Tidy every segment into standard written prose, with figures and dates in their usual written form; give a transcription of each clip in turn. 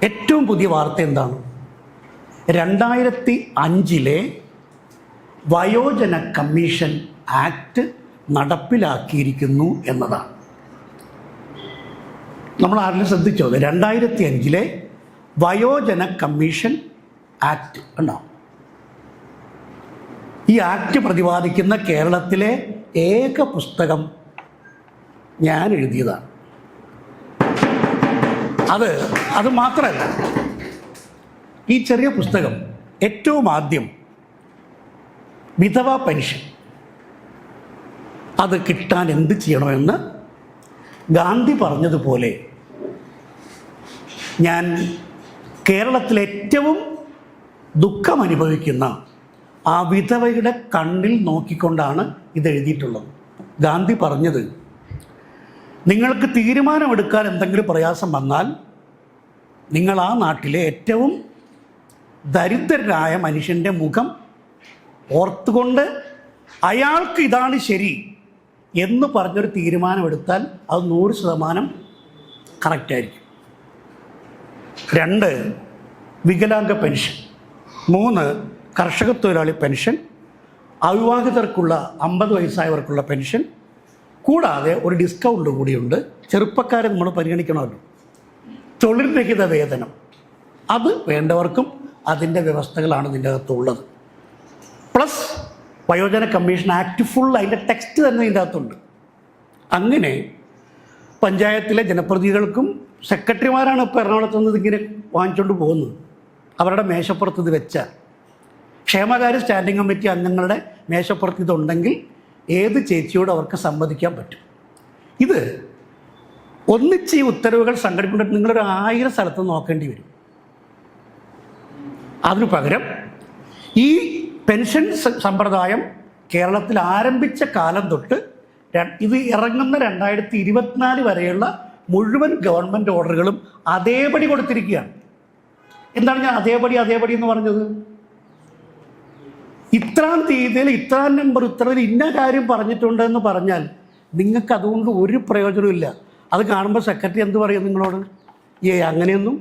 ഏറ്റവും പുതിയ വാർത്ത എന്താണ്? 2005 വയോജന കമ്മീഷൻ ആക്ട് നടപ്പിലാക്കിയിരിക്കുന്നു എന്നതാണ്. നമ്മൾ ആരെങ്കിലും ശ്രദ്ധിച്ചോ? 2005 വയോജന കമ്മീഷൻ ആക്ട് ഉണ്ടോ? ഈ ആക്ട് പ്രതിപാദിക്കുന്ന കേരളത്തിലെ ഏക പുസ്തകം ഞാൻ എഴുതിയതാണ്. അത് മാത്രമല്ല, ഈ ചെറിയ പുസ്തകം ഏറ്റവും ആദ്യം വിധവാ പെൻഷൻ അത് കിട്ടാൻ എന്ത് ചെയ്യണമെന്ന് ഗാന്ധി പറഞ്ഞതുപോലെ ഞാൻ കേരളത്തിലെ ഏറ്റവും ദുഃഖം അനുഭവിക്കുന്ന ആ വിധവയുടെ കണ്ണിൽ നോക്കിക്കൊണ്ടാണ് ഇത് എഴുതിയിട്ടുള്ളത്. ഗാന്ധി പറഞ്ഞത്, നിങ്ങൾക്ക് തീരുമാനമെടുക്കാൻ എന്തെങ്കിലും പ്രയാസം വന്നാൽ നിങ്ങൾ ആ നാട്ടിലെ ഏറ്റവും ദരിദ്രരായ മനുഷ്യൻ്റെ മുഖം ഓർത്തുകൊണ്ട് അയാൾക്ക് ഇതാണ് ശരി എന്ന് പറഞ്ഞൊരു തീരുമാനമെടുത്താൽ അത് 100% കറക്റ്റായിരിക്കും. 2 വികലാംഗ പെൻഷൻ, 3 കർഷക തൊഴിലാളി പെൻഷൻ, അവിവാഹിതർക്കുള്ള 50 വയസ്സായവർക്കുള്ള പെൻഷൻ, കൂടാതെ ഒരു ഡിസ്കൗണ്ട് കൂടിയുണ്ട്. ചെറുപ്പക്കാരെ നമ്മൾ പരിഗണിക്കണമല്ലോ. തൊഴിൽ രഹിത വേതനം, അത് വേണ്ടവർക്കും അതിൻ്റെ വ്യവസ്ഥകളാണ് ഇതിൻ്റെ അകത്തുള്ളത്. പ്ലസ് വയോജന കമ്മീഷൻ ആക്ട് ഫുൾ, അതിൻ്റെ ടെക്സ്റ്റ് തന്നെ ഇതിൻ്റെ അകത്തുണ്ട്. അങ്ങനെ പഞ്ചായത്തിലെ ജനപ്രതിനിധികൾക്കും സെക്രട്ടറിമാരാണ് ഇപ്പോൾ എറണാകുളത്ത് നിന്ന് ഇതിങ്ങനെ വാങ്ങിച്ചുകൊണ്ട് പോകുന്നത്. അവരുടെ മേശപ്പുറത്ത് ഇത് വെച്ചാൽ ക്ഷേമകാര്യ സ്റ്റാൻഡിംഗ് കമ്മിറ്റി അംഗങ്ങളുടെ മേശപ്പുറത്ത് ഇതുണ്ടെങ്കിൽ ഏത് ചേച്ചിയോട് അവർക്ക് സമ്മതിക്കാൻ പറ്റും. ഇത് ഒന്നിച്ച് ഈ ഉത്തരവുകൾ സംഘടിപ്പിച്ചിട്ട് നിങ്ങളൊരു 1000 സ്ഥലത്ത് നോക്കേണ്ടി വരും. അതിനു പകരം ഈ പെൻഷൻ സമ്പ്രദായം കേരളത്തിൽ ആരംഭിച്ച കാലം തൊട്ട് ഇത് ഇറങ്ങുന്ന 2024 വരെയുള്ള മുഴുവൻ ഗവൺമെൻറ് ഓർഡറുകളും അതേപടി കൊടുത്തിരിക്കുകയാണ്. എന്താണ് ഞാൻ അതേപടി എന്ന് പറഞ്ഞത്? ഇത്രാം തീയതിയിൽ ഇത്രാം നമ്പർ ഉത്തരവിൽ ഇന്ന കാര്യം പറഞ്ഞിട്ടുണ്ടെന്ന് പറഞ്ഞാൽ നിങ്ങൾക്ക് അതുകൊണ്ട് ഒരു പ്രയോജനമില്ല. അത് കാണുമ്പോൾ സെക്രട്ടറി എന്ത് പറയും നിങ്ങളോട്? അങ്ങനെയൊന്നും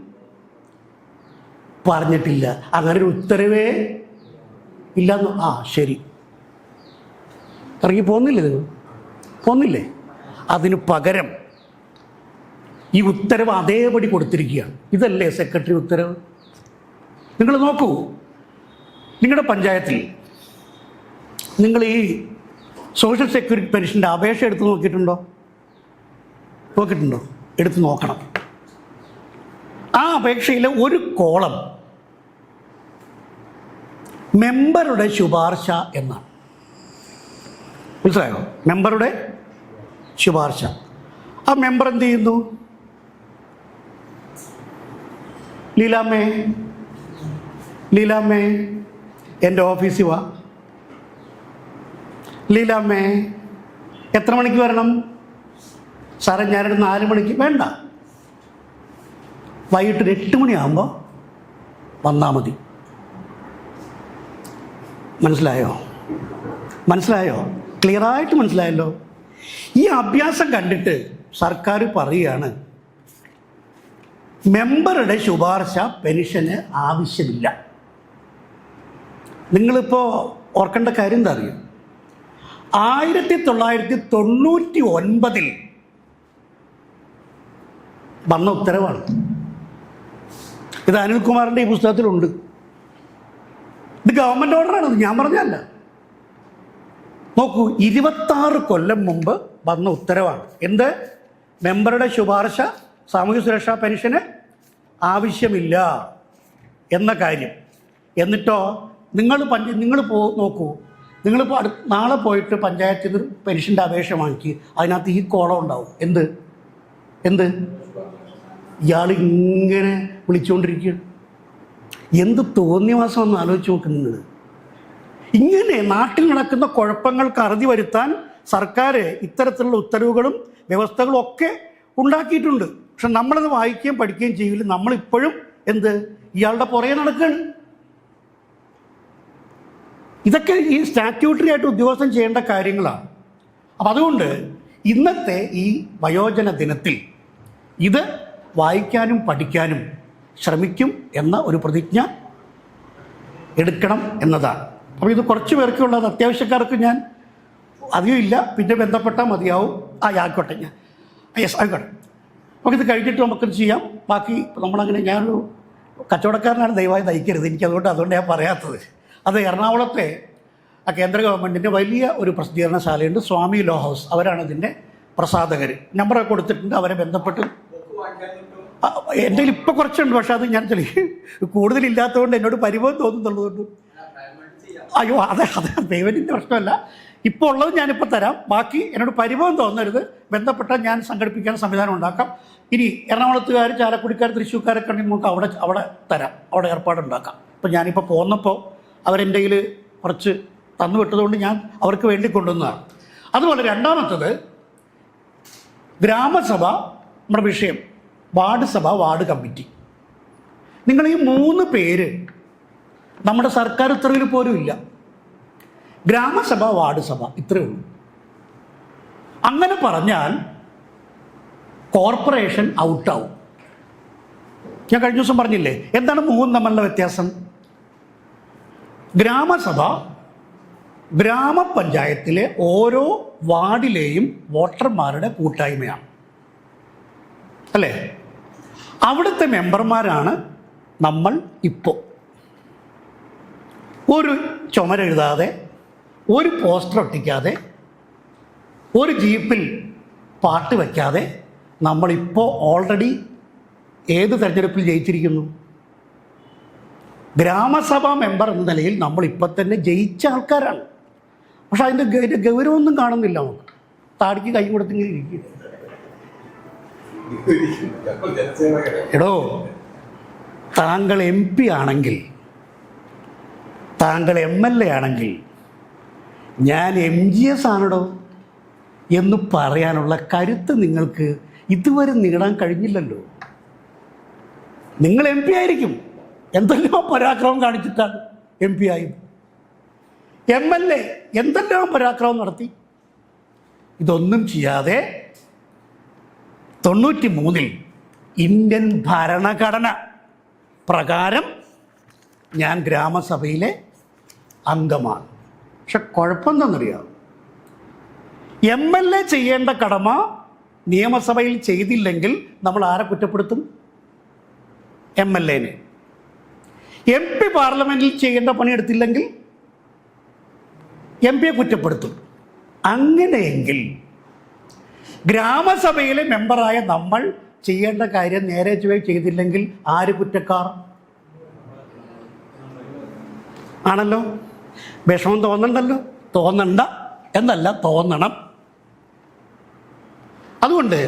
പറഞ്ഞിട്ടില്ല, അങ്ങനെ ഒരു ഉത്തരവേ ഇല്ലെന്ന്. ശരി, ഇറങ്ങി പോകുന്നില്ലേ? നിങ്ങൾ പോകുന്നില്ലേ? അതിന് പകരം ഈ ഉത്തരവ് അതേപടി കൊടുത്തിരിക്കുകയാണ്. ഇതല്ലേ സെക്രട്ടറി ഉത്തരവ്? നിങ്ങൾ നോക്കൂ, നിങ്ങളുടെ പഞ്ചായത്തിൽ നിങ്ങൾ ഈ സോഷ്യൽ സെക്യൂരിറ്റി പെൻഷൻ്റെ അപേക്ഷ എടുത്ത് നോക്കിയിട്ടുണ്ടോ? എടുത്ത് നോക്കണം. ആ അപേക്ഷയിലെ ഒരു കോളം മെമ്പറുടെ ശുപാർശ എന്നാണ്. മനസ്സിലായോ? മെമ്പറുടെ ശുപാർശ. ആ മെമ്പർ എന്ത് ചെയ്യുന്നു? ലീലാമ്മേ എൻ്റെ ഓഫീസിൽ വാ. ലീലാമ്മേ എത്ര മണിക്ക് വരണം? സാറേ ഞാനൊരു 4 മണിക്ക്. വേണ്ട, വൈകിട്ട് 8 മണിയാകുമ്പോൾ വന്നാൽ മതി. മനസ്സിലായോ? ക്ലിയറായിട്ട് മനസ്സിലായല്ലോ? ഈ അഭ്യാസം കണ്ടിട്ട് സർക്കാർ പറയുകയാണ് മെമ്പറുടെ ശുപാർശ പെൻഷന് ആവശ്യമില്ല. നിങ്ങളിപ്പോൾ ഓർക്കേണ്ട കാര്യം എന്താ അറിയോ? 1999 വന്ന ഉത്തരവാണ് ഇത്. അനിൽകുമാറിൻ്റെ ഈ പുസ്തകത്തിലുണ്ട്. ഇത് ഗവൺമെൻറ് ഓർഡറാണ്, ഞാൻ പറഞ്ഞല്ല. നോക്കൂ, 26 കൊല്ലം മുമ്പ് വന്ന ഉത്തരവാണ്. എന്ത്? മെമ്പറുടെ ശുപാർശ സാമൂഹ്യ സുരക്ഷാ പെൻഷന് ആവശ്യമില്ല എന്ന കാര്യം. എന്നിട്ടോ നിങ്ങൾ നോക്കൂ, നിങ്ങളിപ്പോൾ നാളെ പോയിട്ട് പഞ്ചായത്തിൽ നിന്ന് പെൻഷൻ്റെ അപേക്ഷ വാങ്ങിക്കുക. അതിനകത്ത് ഈ കോളം ഉണ്ടാവും. എന്ത്? ഇയാൾ ഇങ്ങനെ വിളിച്ചുകൊണ്ടിരിക്കുകയാണ്. എന്ത് തോന്നിയവാസമെന്ന് ആലോചിച്ച് നോക്കുന്നു നിങ്ങൾ. ഇങ്ങനെ നാട്ടിൽ നടക്കുന്ന കുഴപ്പങ്ങൾക്ക് അറുതി വരുത്താൻ സർക്കാർ ഇത്തരത്തിലുള്ള ഉത്തരവുകളും വ്യവസ്ഥകളും ഒക്കെ ഉണ്ടാക്കിയിട്ടുണ്ട്. പക്ഷെ നമ്മളത് വായിക്കുകയും പഠിക്കുകയും ചെയ്യില്ല. നമ്മളിപ്പോഴും ഇയാളുടെ പുറകെ നടക്കുകയാണ്. ഇതൊക്കെ ഈ സ്റ്റാറ്റ്യൂട്ടറി ആയിട്ട് ഉദ്യോഗസ്ഥൻ ചെയ്യേണ്ട കാര്യങ്ങളാണ്. അപ്പം അതുകൊണ്ട് ഇന്നത്തെ ഈ വയോജന ദിനത്തിൽ ഇത് വായിക്കാനും പഠിക്കാനും ശ്രമിക്കും എന്ന ഒരു പ്രതിജ്ഞ എടുക്കണം എന്നതാണ്. അപ്പോൾ ഇത് കുറച്ച് പേർക്കുള്ളത്, അത്യാവശ്യക്കാർക്ക് ഞാൻ അധികം ഇല്ല, പിന്നെ ബന്ധപ്പെട്ടാൽ മതിയാവും. ആയിക്കോട്ടെ, ഞാൻ യെസ് ആയിക്കോട്ടെ. നമുക്ക് ഇത് കഴിഞ്ഞിട്ട് നമുക്കിത് ചെയ്യാം. ബാക്കി നമ്മളങ്ങനെ, ഞാനൊരു കച്ചവടക്കാരനാണ്, ദയവായി നയിക്കരുത് എനിക്ക്, അതുകൊണ്ട് ഞാൻ പറയാത്തത്. അത് എറണാകുളത്തെ കേന്ദ്ര ഗവൺമെൻറ്റിൻ്റെ വലിയ ഒരു പ്രസിദ്ധീകരണശാലയുണ്ട്, സ്വാമി ലോ ഹൗസ്, അവരാണ് ഇതിൻ്റെ പ്രസാധകർ. നമ്പറൊക്കെ കൊടുത്തിട്ടുണ്ട്, അവരെ ബന്ധപ്പെട്ട്. എൻ്റെ കയ്യിൽ ഇപ്പോൾ കുറച്ചുണ്ട്, പക്ഷേ അത് ഞാൻ കൂടുതലില്ലാത്തതുകൊണ്ട് എന്നോട് പരിഭവം തോന്നുന്നുള്ളതുകൊണ്ട്. അയ്യോ അതെ പേയ്മെൻറ്റിൻ്റെ പ്രശ്നമല്ല, ഇപ്പോൾ ഉള്ളത് ഞാനിപ്പോൾ തരാം. ബാക്കി എന്നോട് പരിഭവം തോന്നരുത്, ബന്ധപ്പെട്ടാൽ ഞാൻ സംഘടിപ്പിക്കാൻ സംവിധാനം ഉണ്ടാക്കാം. ഇനി എറണാകുളത്തുകാർ, ചാലക്കുടിക്കാർ, തൃശ്ശൂർക്കാരൊക്കെ ഉണ്ടെങ്കിൽ നമുക്ക് അവിടെ തരാം, അവിടെ ഏർപ്പാടുണ്ടാക്കാം. ഇപ്പം ഞാനിപ്പോൾ പോന്നപ്പോൾ അവരെൻ്റെ കയ്യിൽ കുറച്ച് തന്നു വിട്ടതുകൊണ്ട് ഞാൻ അവർക്ക് വേണ്ടി കൊണ്ടുവന്നതാണ്. അതുപോലെ രണ്ടാമത്തത് ഗ്രാമസഭ, നമ്മുടെ വിഷയം വാർഡ് സഭ, വാർഡ് കമ്മിറ്റി. നിങ്ങൾ ഈ 3 പേര് നമ്മുടെ സർക്കാർ ഉത്തരവിൽ പോലും ഇല്ല. ഗ്രാമസഭ, വാർഡ് സഭ, ഇത്രയേ ഉള്ളൂ. അങ്ങനെ പറഞ്ഞാൽ കോർപ്പറേഷൻ ഔട്ടാവും. ഞാൻ കഴിഞ്ഞ ദിവസം പറഞ്ഞില്ലേ, എന്താണ് 3 തമ്മിലുള്ള വ്യത്യാസം? ഗ്രാമസഭ ഗ്രാമപഞ്ചായത്തിലെ ഓരോ വാർഡിലെയും വോട്ടർമാരുടെ കൂട്ടായ്മയാണ്, അല്ലേ? അവിടുത്തെ മെമ്പർമാരാണ് നമ്മൾ. ഇപ്പോൾ ഒരു ചുമരെഴുതാതെ, ഒരു പോസ്റ്റർ ഒട്ടിക്കാതെ, ഒരു ജീപ്പിൽ പാട്ട് വയ്ക്കാതെ നമ്മളിപ്പോൾ ഓൾറെഡി ഏത് തെരഞ്ഞെടുപ്പിൽ ജയിച്ചിരിക്കുന്നു? ഗ്രാമസഭാ മെമ്പർ എന്ന നിലയിൽ നമ്മളിപ്പോൾ തന്നെ ജയിച്ച ആൾക്കാരാണ്. പക്ഷെ അതിൻ്റെ ഗൗരവമൊന്നും കാണുന്നില്ല. നമുക്ക് താടിക്ക് കൈ കൊടുത്തെങ്കിലും ഇരിക്കും. എടോ, താങ്കൾ MP ആണെങ്കിൽ, താങ്കൾ MLA ആണെങ്കിൽ, ഞാൻ MGS ആണോ എന്ന് പറയാനുള്ള കരുത്ത് നിങ്ങൾക്ക് ഇതുവരെ നേടാൻ കഴിഞ്ഞില്ലല്ലോ. നിങ്ങൾ MP ആയിരിക്കും, എന്തെല്ലാം പരാക്രമം കാണിച്ചിട്ടാണ് MP ആയത്. MLA എന്തെല്ലാം പരാക്രമം നടത്തി. ഇതൊന്നും ചെയ്യാതെ 93 ഇന്ത്യൻ ഭരണഘടന പ്രകാരം ഞാൻ ഗ്രാമസഭയിലെ അംഗമാണ്. പക്ഷെ കുഴപ്പമെന്താണെന്നറിയാം, MLA ചെയ്യേണ്ട കടമ നിയമസഭയിൽ ചെയ്തില്ലെങ്കിൽ നമ്മൾ ആരെ കുറ്റപ്പെടുത്തും? MLA-നെ. MP പാർലമെൻറ്റിൽ ചെയ്യേണ്ട പണിയെടുത്തില്ലെങ്കിൽ MP-യെ കുറ്റപ്പെടുത്തും. അങ്ങനെയെങ്കിൽ ഗ്രാമസഭയിലെ മെമ്പറായ നമ്മൾ ചെയ്യേണ്ട കാര്യം നേരെ ചൊവ്വേ ചെയ്തില്ലെങ്കിൽ ആര് കുറ്റക്കാർ? ആണല്ലോ. വിഷമം തോന്നണ്ടല്ലോ. തോന്നണ്ട എന്നല്ല, തോന്നണം. അതുകൊണ്ട്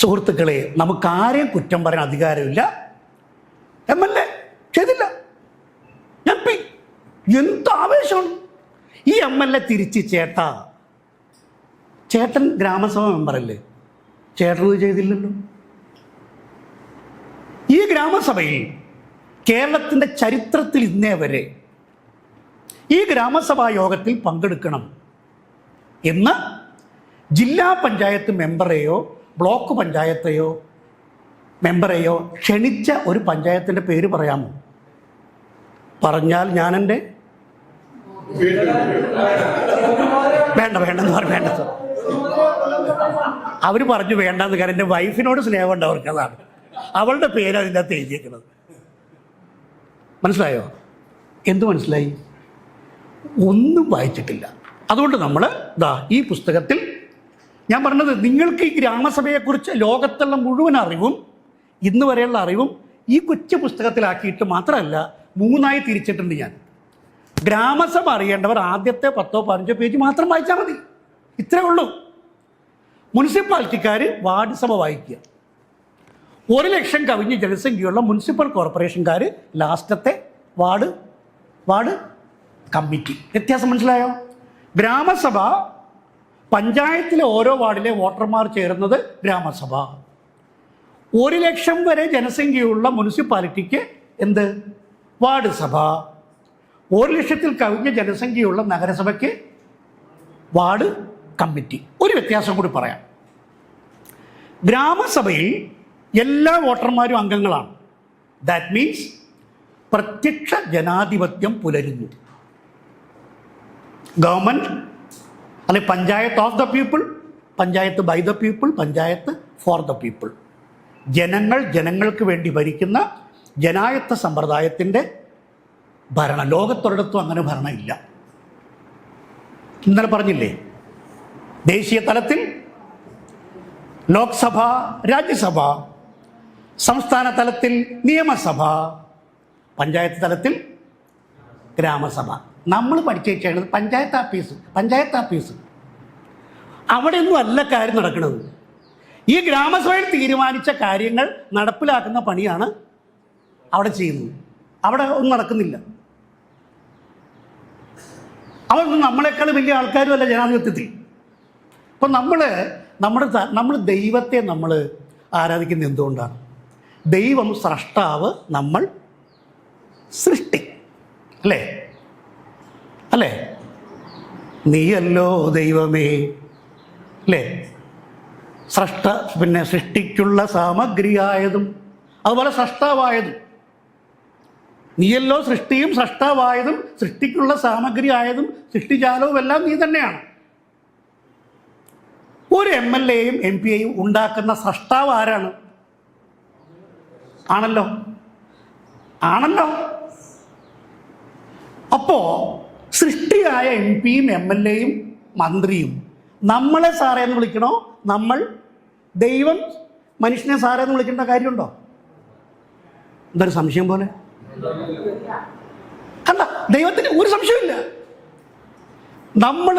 സുഹൃത്തുക്കളെ, നമുക്കാരെയും കുറ്റം പറയാൻ അധികാരമില്ല. MLA ചെയ്തില്ല, MP എന്ത് ആവേശമാണ്. ഈ MLA തിരിച്ച് ചേട്ടൻ ഗ്രാമസഭ മെമ്പറല്ലേ, ചേട്ടനത് ചെയ്തില്ലല്ലോ. ഈ ഗ്രാമസഭയിൽ കേരളത്തിൻ്റെ ചരിത്രത്തിൽ ഇന്നേ വരെ ഈ ഗ്രാമസഭാ യോഗത്തിൽ പങ്കെടുക്കണം എന്ന് ജില്ലാ പഞ്ചായത്ത് മെമ്പറെയോ ബ്ലോക്ക് പഞ്ചായത്തെയോ മെമ്പറെയോ ക്ഷണിച്ച ഒരു പഞ്ചായത്തിൻ്റെ പേര് പറയാമോ? പറഞ്ഞാൽ ഞാനെൻ്റെ വേണ്ടെന്ന് പറഞ്ഞു. വേണ്ട, അവർ പറഞ്ഞു വേണ്ടെന്ന്. കാരണം എൻ്റെ വൈഫിനോട് സ്നേഹമുണ്ട് അവർക്ക്, അതാണ് അവളുടെ പേര് അതിൻ്റെ അകത്ത് എഴുതിയേക്കുന്നത്. മനസ്സിലായോ? എന്ത് മനസ്സിലായി? ഒന്നും വായിച്ചിട്ടില്ല. അതുകൊണ്ട് നമ്മൾ ഈ പുസ്തകത്തിൽ ഞാൻ പറഞ്ഞത്, നിങ്ങൾക്ക് ഈ ഗ്രാമസഭയെക്കുറിച്ച് ലോകത്തുള്ള മുഴുവൻ അറിവും ഇന്ന് വരെയുള്ള അറിവും ഈ കൊച്ചു പുസ്തകത്തിലാക്കിയിട്ട് മാത്രമല്ല 3ആയി തിരിച്ചിട്ടുണ്ട് ഞാൻ. ഗ്രാമസഭ അറിയേണ്ടവർ ആദ്യത്തെ 10-15 പേജ് മാത്രം വായിച്ചാൽ മതി. ഇത്രേ ഉള്ളൂ. മുനിസിപ്പാലിറ്റിക്കാർ വാർഡ് സഭ വായിക്കുക. 1 ലക്ഷം കവിഞ്ഞ് ജനസംഖ്യയുള്ള മുനിസിപ്പൽ കോർപ്പറേഷൻകാർ ലാസ്റ്റത്തെ വാർഡ് കമ്മിറ്റി. വ്യത്യാസം മനസ്സിലായോ? ഗ്രാമസഭ പഞ്ചായത്തിലെ ഓരോ വാർഡിലെ വോട്ടർമാർ ചേരുന്നത് ഗ്രാമസഭ. 1 ലക്ഷം വരെ ജനസംഖ്യയുള്ള മുനിസിപ്പാലിറ്റിക്ക് എന്ത്? വാർഡ് സഭ. 1 ലക്ഷത്തിൽ കവിഞ്ഞ ജനസംഖ്യയുള്ള നഗരസഭയ്ക്ക് വാർഡ് കമ്മിറ്റി. ഒരു വ്യത്യാസം കൂടി പറയാം. ഗ്രാമസഭയിൽ എല്ലാ വോട്ടർമാരും അംഗങ്ങളാണ്. ദാറ്റ് മീൻസ് പ്രത്യക്ഷ ജനാധിപത്യം പുലരുന്നു. ഗവൺമെൻറ് അല്ലെങ്കിൽ panchayat of the people, panchayat by the people, panchayat for the people. ജനങ്ങൾ ജനങ്ങൾക്ക് വേണ്ടി ഭരിക്കുന്ന ജനായത്ത സമ്പ്രദായത്തിൻ്റെ ഭരണം. ലോകത്തൊരിടത്തും അങ്ങനെ ഭരണമില്ല. ഇന്നലെ പറഞ്ഞില്ലേ, ദേശീയ തലത്തിൽ ലോക്സഭ, രാജ്യസഭ, സംസ്ഥാന തലത്തിൽ നിയമസഭ, പഞ്ചായത്ത് തലത്തിൽ ഗ്രാമസഭ. നമ്മൾ പഠിച്ചു വെച്ചത് പഞ്ചായത്ത് ആഫീസ്. അവിടെയൊന്നും അല്ല കാര്യം നടക്കുന്നത്. ഈ ഗ്രാമസഭയിൽ തീരുമാനിച്ച കാര്യങ്ങൾ നടപ്പിലാക്കുന്ന പണിയാണ് അവിടെ ചെയ്യുന്നത്. അവിടെ ഒന്നും നടക്കുന്നില്ല. അവരൊന്നും നമ്മളെക്കാൾ വലിയ ആൾക്കാരുമല്ല ജനാധിപത്യത്തിൽ. അപ്പം നമ്മൾ ദൈവത്തെ നമ്മൾ ആരാധിക്കുന്നത് എന്തുകൊണ്ടാണ്? ദൈവം സ്രഷ്ടാവ്, നമ്മൾ സൃഷ്ടി. അല്ലേ? നീയല്ലോ ദൈവമേ, അല്ലേ? സൃഷ്ടിക്കുള്ള സാമഗ്രിയായതും അതുപോലെ സ്രഷ്ടാവായതും. നീയല്ലോ സൃഷ്ടിയും സ്രഷ്ടാവായതും സൃഷ്ടിക്കുള്ള സാമഗ്രി ആയതും സൃഷ്ടിജാലവും എല്ലാം നീ തന്നെയാണ്. ഒരു MLA-യും MP-യെയും ഉണ്ടാക്കുന്ന സ്രഷ്ടാവ് ആരാണ്? ആണല്ലോ. അപ്പോ സൃഷ്ടിയായ MP-യും MLA-യും മന്ത്രിയും നമ്മളെ സാറേ എന്ന് വിളിക്കണോ? നമ്മൾ ദൈവം മനുഷ്യനെ സാറേ എന്ന് വിളിക്കേണ്ട കാര്യമുണ്ടോ? എന്തൊരു സംശയം പോലെ. കണ്ട, ദൈവത്തിന് ഒരു സംശയമില്ല. നമ്മൾ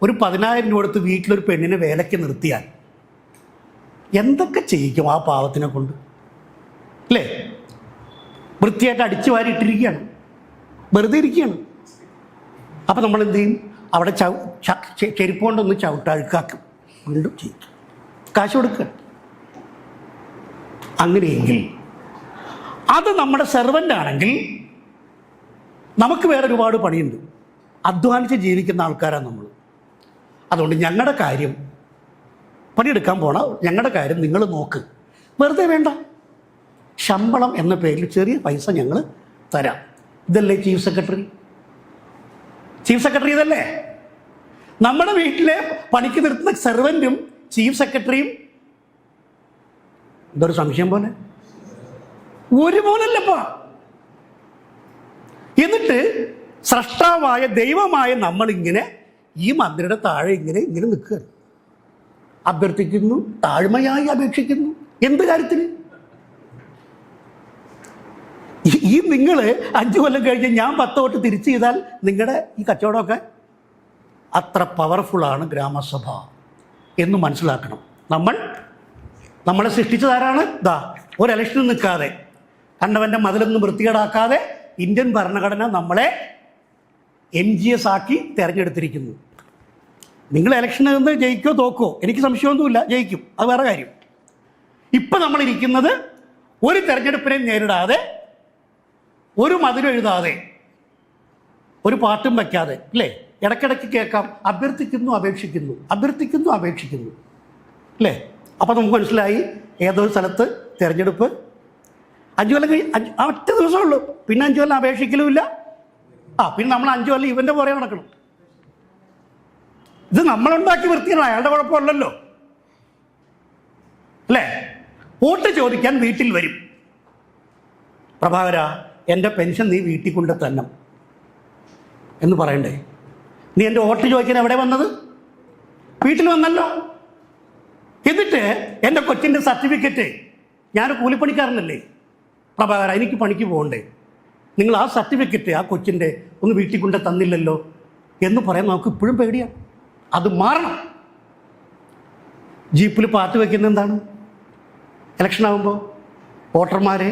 ഒരു 10,000 രൂപ കൊടുത്ത് വീട്ടിലൊരു പെണ്ണിനെ വേലയ്ക്ക് നിർത്തിയാൽ എന്തൊക്കെ ചെയ്യിക്കും ആ പാവത്തിനെ കൊണ്ട്? അല്ലേ? വൃത്തിയായിട്ട് അടിച്ചു വാരി ഇട്ടിരിക്കുകയാണ്, വെറുതെ ഇരിക്കുകയാണ്. അപ്പം നമ്മൾ എന്ത് ചെയ്യും? അവിടെ ചെരുപ്പ് കൊണ്ടൊന്ന് ചവിട്ടഴുക്കാക്കും, വീണ്ടും ചെയ്യും, കാശ് കൊടുക്കുക. അങ്ങനെയെങ്കിൽ അത് നമ്മുടെ സെർവൻ്റ് ആണെങ്കിൽ നമുക്ക് വേറെ ഒരുപാട് പണിയുണ്ട്. അധ്വാനിച്ച് ജീവിക്കുന്ന ആൾക്കാരാണ് നമ്മൾ. അതുകൊണ്ട് ഞങ്ങളുടെ കാര്യം, പണിയെടുക്കാൻ ഞങ്ങളുടെ കാര്യം നിങ്ങൾ നോക്ക്. വെറുതെ വേണ്ട, ശമ്പളം എന്ന പേരിൽ ചെറിയ പൈസ ഞങ്ങൾ തരാം. ഇതല്ലേ ചീഫ് സെക്രട്ടറി ഇതല്ലേ? നമ്മുടെ വീട്ടിലെ പണിക്ക് നിർത്തുന്ന സെർവൻറ്റും ചീഫ് സെക്രട്ടറിയും എന്തൊരു സംശയം പോലെ ഒരുപോലല്ലപ്പാ. എന്നിട്ട് സ്രഷ്ടാവായ ദൈവമായ നമ്മളിങ്ങനെ ഈ മന്ത്രിയുടെ താഴെ ഇങ്ങനെ നിൽക്കുകയാണ്. അഭ്യർത്ഥിക്കുന്നു, താഴ്മയായി അപേക്ഷിക്കുന്നു. എന്ത് കാര്യത്തിന്? ഈ നിങ്ങൾ 5 കൊല്ലം കഴിഞ്ഞ് ഞാൻ 10 വോട്ട് തിരിച്ചു ചെയ്താൽ നിങ്ങളുടെ ഈ കച്ചവടമൊക്കെ അത്ര പവർഫുള്ളാണ് ഗ്രാമസഭ എന്ന് മനസ്സിലാക്കണം. നമ്മളെ സൃഷ്ടിച്ചതാരാണ്? ഒരു ഇലക്ഷന് നിൽക്കാതെ, കണ്ടവൻ്റെ മതിലൊന്നും വൃത്തികേടാക്കാതെ ഇന്ത്യൻ ഭരണഘടന നമ്മളെ MGS ആക്കി തിരഞ്ഞെടുത്തിരിക്കുന്നു. നിങ്ങൾ ഇലക്ഷനിൽ നിന്ന് ജയിക്കോ തോക്കോ എനിക്ക് സംശയമൊന്നുമില്ല, ജയിക്കും, അത് വേറെ കാര്യം. ഇപ്പം നമ്മളിരിക്കുന്നത് ഒരു തെരഞ്ഞെടുപ്പിനെ നേരിടാതെ, ഒരു മതിലും എഴുതാതെ, ഒരു പാട്ടും വയ്ക്കാതെ, അല്ലേ? ഇടയ്ക്കിടയ്ക്ക് കേൾക്കാം അഭ്യർത്ഥിക്കുന്നു അപേക്ഷിക്കുന്നു, അല്ലേ? അപ്പോൾ നമുക്ക് മനസ്സിലായി ഏതൊരു സ്ഥലത്ത് തിരഞ്ഞെടുപ്പ് 5 കൊല്ലം ഒറ്റ ദിവസമുള്ളൂ. പിന്നെ 5 കൊല്ലം അപേക്ഷിക്കലുമില്ല. പിന്നെ നമ്മൾ 5 കൊല്ലം ഇവൻ്റെ പുറകെ നടക്കണം. ഇത് നമ്മളുണ്ടാക്കി വൃത്തിയാണ്, അയാളുടെ കുഴപ്പമല്ലല്ലോ, അല്ലേ? വോട്ട് ചോദിക്കാൻ വീട്ടിൽ വരും. പ്രഭാകര, എൻ്റെ പെൻഷൻ നീ വീട്ടിൽ കൊണ്ട് തന്നെ എന്ന് പറയണ്ടേ? നീ എൻ്റെ വോട്ട് ചോദിക്കാൻ എവിടെ വന്നത്? വീട്ടിൽ വന്നല്ലോ. എന്നിട്ട് എൻ്റെ കൊച്ചിൻ്റെ സർട്ടിഫിക്കറ്റ്, ഞാനൊരു കൂലിപ്പണിക്കാരനല്ലേ പ്രഭാകര, എനിക്ക് പണിക്ക് പോകണ്ടേ, നിങ്ങൾ ആ സർട്ടിഫിക്കറ്റ് ആ കൊച്ചിൻ്റെ ഒന്ന് വീട്ടിൽ കൊണ്ട് തന്നില്ലല്ലോ എന്ന് പറയാൻ നമുക്ക് ഇപ്പോഴും പേടിയാണ്. അത് മാറണം. ജീപ്പിൽ പാട്ട് വയ്ക്കുന്നത് എന്താണ്? ഇലക്ഷൻ ആകുമ്പോൾ വോട്ടർമാരെ,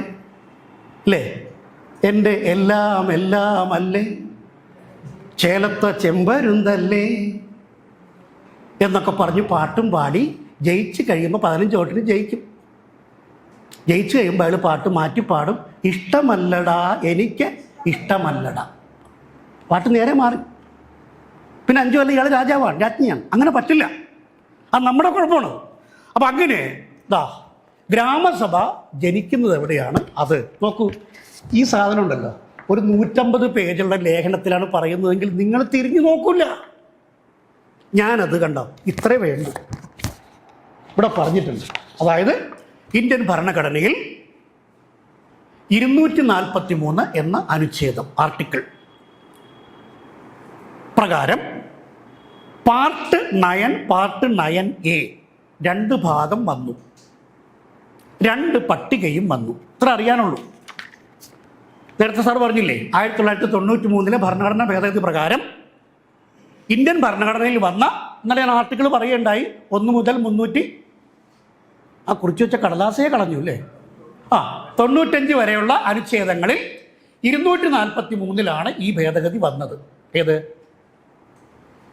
അല്ലേ, എൻ്റെ എല്ലാം അല്ലേ, ചേലത്ത ചെമ്പരുന്തല്ലേ എന്നൊക്കെ പറഞ്ഞ് പാട്ടും പാടി ജയിച്ച് കഴിയുമ്പോൾ 15 വോട്ടിന് ജയിക്കും. ജയിച്ചു കഴിയുമ്പോൾ അയാൾ പാട്ട് മാറ്റി പാടും. ഇഷ്ടമല്ലടാ, എനിക്ക് ഇഷ്ടമല്ലടാ. പാട്ട് നേരെ മാറി. പിന്നെ 5 കൊല്ലം ഇയാൾ രാജാവാണ്, രാജ്ഞിയാണ്. അങ്ങനെ പറ്റില്ല, അത് നമ്മുടെ കുഴപ്പമാണ്. അപ്പം അങ്ങനെ ഗ്രാമസഭ ജനിക്കുന്നത് എവിടെയാണ്? അത് നോക്കൂ, ഈ സാധനം ഉണ്ടല്ലോ, ഒരു 150 പേജുള്ള ലേഖനത്തിലാണ് പറയുന്നതെങ്കിൽ നിങ്ങൾ തിരിഞ്ഞു നോക്കൂല. ഞാനത് കണ്ടോ, ഇത്രേ വേണ്ടു, ഇവിടെ പറഞ്ഞിട്ടുണ്ട്. അതായത് ഇന്ത്യൻ ഭരണഘടനയിൽ 243 എന്ന അനുച്ഛേദം ആർട്ടിക്കിൾ പ്രകാരം പാർട്ട് 9A 2 ഭാഗം വന്നു, 2 പട്ടികയും വന്നു. ഇത്ര അറിയാനുള്ളൂ. നേരത്തെ സാർ പറഞ്ഞില്ലേ, 1993 ഭരണഘടനാ ഭേദഗതി പ്രകാരം ഇന്ത്യൻ ഭരണഘടനയിൽ വന്ന, ഇന്നലെ ഞാൻ ആർട്ടിക്കിൾ പറയുകയുണ്ടായി, 1 മുതൽ 300 കുറിച്ച് വെച്ച കടലാസയെ കളഞ്ഞു അല്ലേ, 95 വരെയുള്ള അനുച്ഛേദങ്ങളിൽ 243 ഈ ഭേദഗതി വന്നത്. ഏത്?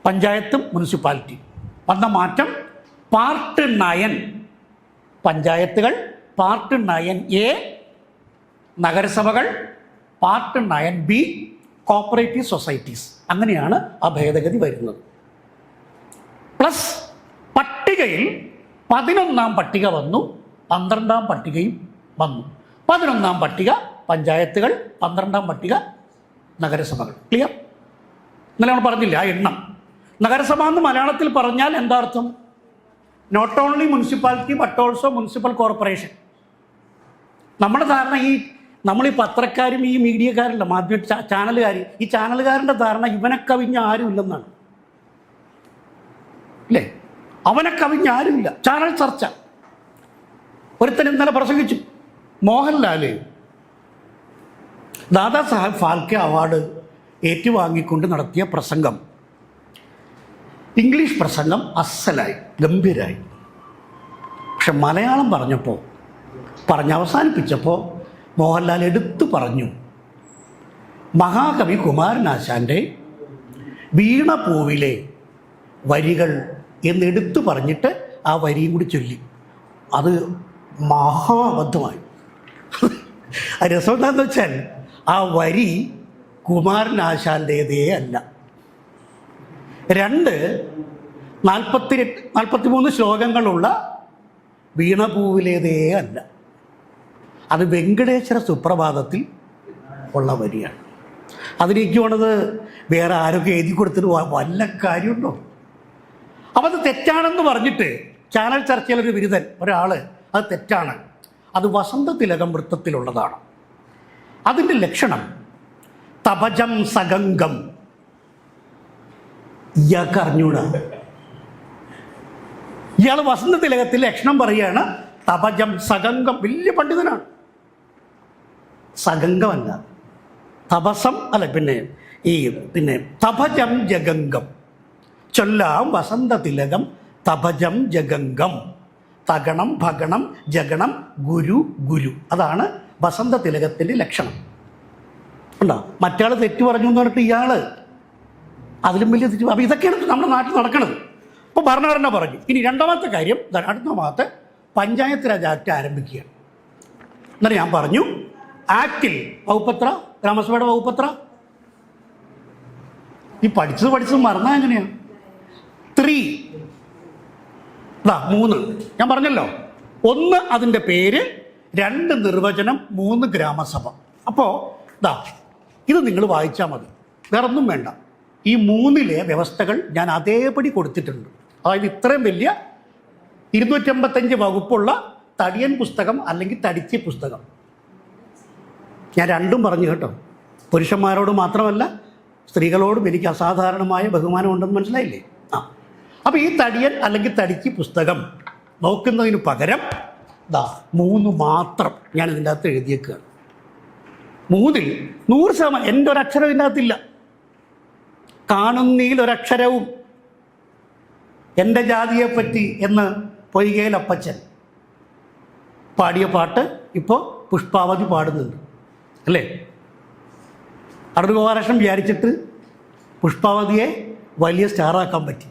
പഞ്ചായത്തും മുനിസിപ്പാലിറ്റി വന്ന മാറ്റം. പാർട്ട് 9 പഞ്ചായത്തുകൾ, പാർട്ട് 9A നഗരസഭകൾ, പാർട്ട് 9B കോപ്പറേറ്റീവ് സൊസൈറ്റീസ്. അങ്ങനെയാണ് ആ ഭേദഗതി വരുന്നത്. പ്ലസ് പട്ടികയിൽ 11ാം പട്ടിക വന്നു, 12ാം പട്ടികയും വന്നു. 11ാം പട്ടിക പഞ്ചായത്തുകൾ, 12ാം പട്ടിക നഗരസഭകൾ. ക്ലിയർ? ഇന്നലെ നമ്മൾ പറഞ്ഞില്ല ആ എണ്ണം. നഗരസഭ എന്ന് മലയാളത്തിൽ പറഞ്ഞാൽ എന്താ അർത്ഥം? Not only municipality but also municipal corporation. നമ്മുടെ ധാരണ, നമ്മൾ ഈ പത്രക്കാരും ഈ മീഡിയക്കാരല്ല, മാധ്യമ ചാനലുകാർ, ഈ ചാനലുകാരൻ്റെ ധാരണ ഇവനെ കവിഞ്ഞ ആരും ഇല്ലെന്നാണ് അല്ലേ? അവനെ കവിഞ്ഞ ആരുമില്ല. ചാനൽ ചർച്ച. ഒരുത്തൻ ഇന്നലെ പ്രസംഗിച്ചു, മോഹൻലാല് ദാദാ സാഹേബ് ഫാൽക്കെ അവാർഡ് ഏറ്റുവാങ്ങിക്കൊണ്ട് നടത്തിയ പ്രസംഗം, ഇംഗ്ലീഷ് പ്രസംഗം അസ്സലായി, ഗംഭീരായി. പക്ഷെ മലയാളം അവസാനിപ്പിച്ചപ്പോൾ മോഹൻലാൽ എടുത്തു പറഞ്ഞു, മഹാകവി കുമാരനാശാൻ്റെ വീണപൂവിലെ വരികൾ എന്നെടുത്തു പറഞ്ഞിട്ട് ആ വരിയും കൂടി ചൊല്ലി. അത് മഹാബദ്ധമായി. രസം എന്താണെന്ന് വെച്ചാൽ ആ വരി കുമാരനാശാൻ്റേതേ അല്ല. 43 ശ്ലോകങ്ങളുള്ള വീണപൂവിലേതേ അല്ല. അത് വെങ്കടേശ്വര സുപ്രഭാതത്തിൽ ഉള്ള വരിയാണ്. അതിലേക്ക് പോണത് വേറെ ആരൊക്കെ എഴുതി കൊടുത്തിട്ട് വല്ല കാര്യമുണ്ടോ? അപ്പം അത് തെറ്റാണെന്ന് പറഞ്ഞിട്ട് ചാനൽ ചർച്ചയിലൊരു ബിരുദൻ ഒരാൾ അത് തെറ്റാണ്, അത് വസന്തതിലകം വൃത്തത്തിലുള്ളതാണ്, അതിൻ്റെ ലക്ഷണം തപജം സഗംഗം. ഇയാൾക്ക് അറിഞ്ഞൂടാ. ഇയാൾ വസന്തതിലകത്തിൽ ലക്ഷണം പറയുകയാണ്, തപജം സഗംഗം. വലിയ പണ്ഡിതനാണ്. സഗംഗമല്ല, തപസം അല്ല, പിന്നെ തപജം ജഗംഗം. ചൊല്ലാം വസന്തതിലകം തപജം ജഗംഗം. തഗണം ഭഗണം ജഗണം ഗുരു ഗുരു. അതാണ് വസന്തതിലകത്തിൻ്റെ ലക്ഷണം. ഉണ്ടോ? മറ്റാൾ തെറ്റു പറഞ്ഞു എന്ന് പറഞ്ഞിട്ട് ഇയാൾ അതിലും വലിയ തെറ്റ്. അപ്പോൾ ഇതൊക്കെയാണ് നമ്മുടെ നാട്ടിൽ നടക്കുന്നത്. അപ്പോൾ ഭരണഘടന പറഞ്ഞു. ഇനി രണ്ടാമത്തെ കാര്യം, അടുത്ത ഭാഗത്ത് പഞ്ചായത്ത് രാജ് ആക്ട് ആരംഭിക്കുകയാണ്. എന്നിട്ട് ഞാൻ പറഞ്ഞു, ആക്ടിൽ വകുപ്പത്ര, ഗ്രാമസഭയുടെ വകുപ്പത്ര, ഈ പഠിച്ചത് മറന്നാൽ എങ്ങനെയാണ്? 3 ഞാൻ പറഞ്ഞല്ലോ, 1 അതിൻ്റെ പേര്, 2 നിർവചനം, 3 ഗ്രാമസഭ. അപ്പോൾ ഇത് നിങ്ങൾ വായിച്ചാൽ മതി, വേറെ ഒന്നും വേണ്ട. ഈ 3 വ്യവസ്ഥകൾ ഞാൻ അതേപടി കൊടുത്തിട്ടുണ്ട്. അതായത് ഇത്രയും വലിയ 255 വകുപ്പുള്ള തടിയൻ പുസ്തകം അല്ലെങ്കിൽ തടിച്ചി പുസ്തകം. ഞാൻ രണ്ടും പറഞ്ഞു കേട്ടോ. പുരുഷന്മാരോട് മാത്രമല്ല സ്ത്രീകളോടും എനിക്ക് അസാധാരണമായ ബഹുമാനം ഉണ്ടെന്ന് മനസ്സിലായില്ലേ? അപ്പോൾ ഈ തടിയൻ അല്ലെങ്കിൽ തടിച്ചി പുസ്തകം നോക്കുന്നതിന് പകരം 3 മാത്രം ഞാൻ ഇതിൻ്റെ അകത്ത് എഴുതിയേക്കുകയാണ്. 3ൽ 100% എൻ്റെ ഒരക്ഷരം ഇതിൻ്റെ അകത്തില്ല. കാണുന്നീൽ ഒരക്ഷരവും എൻ്റെ ജാതിയെപ്പറ്റി എന്ന് പൊയ്കയിൽ അപ്പച്ചൻ പാടിയ പാട്ട് ഇപ്പോൾ പുഷ്പാവതി പാടുന്നുണ്ട് അല്ലേ? അടൂർ ഗോപാലകൃഷ്ണൻ വിചാരിച്ചിട്ട് പുഷ്പാവതിയെ വലിയ സ്റ്റാറാക്കാൻ പറ്റി.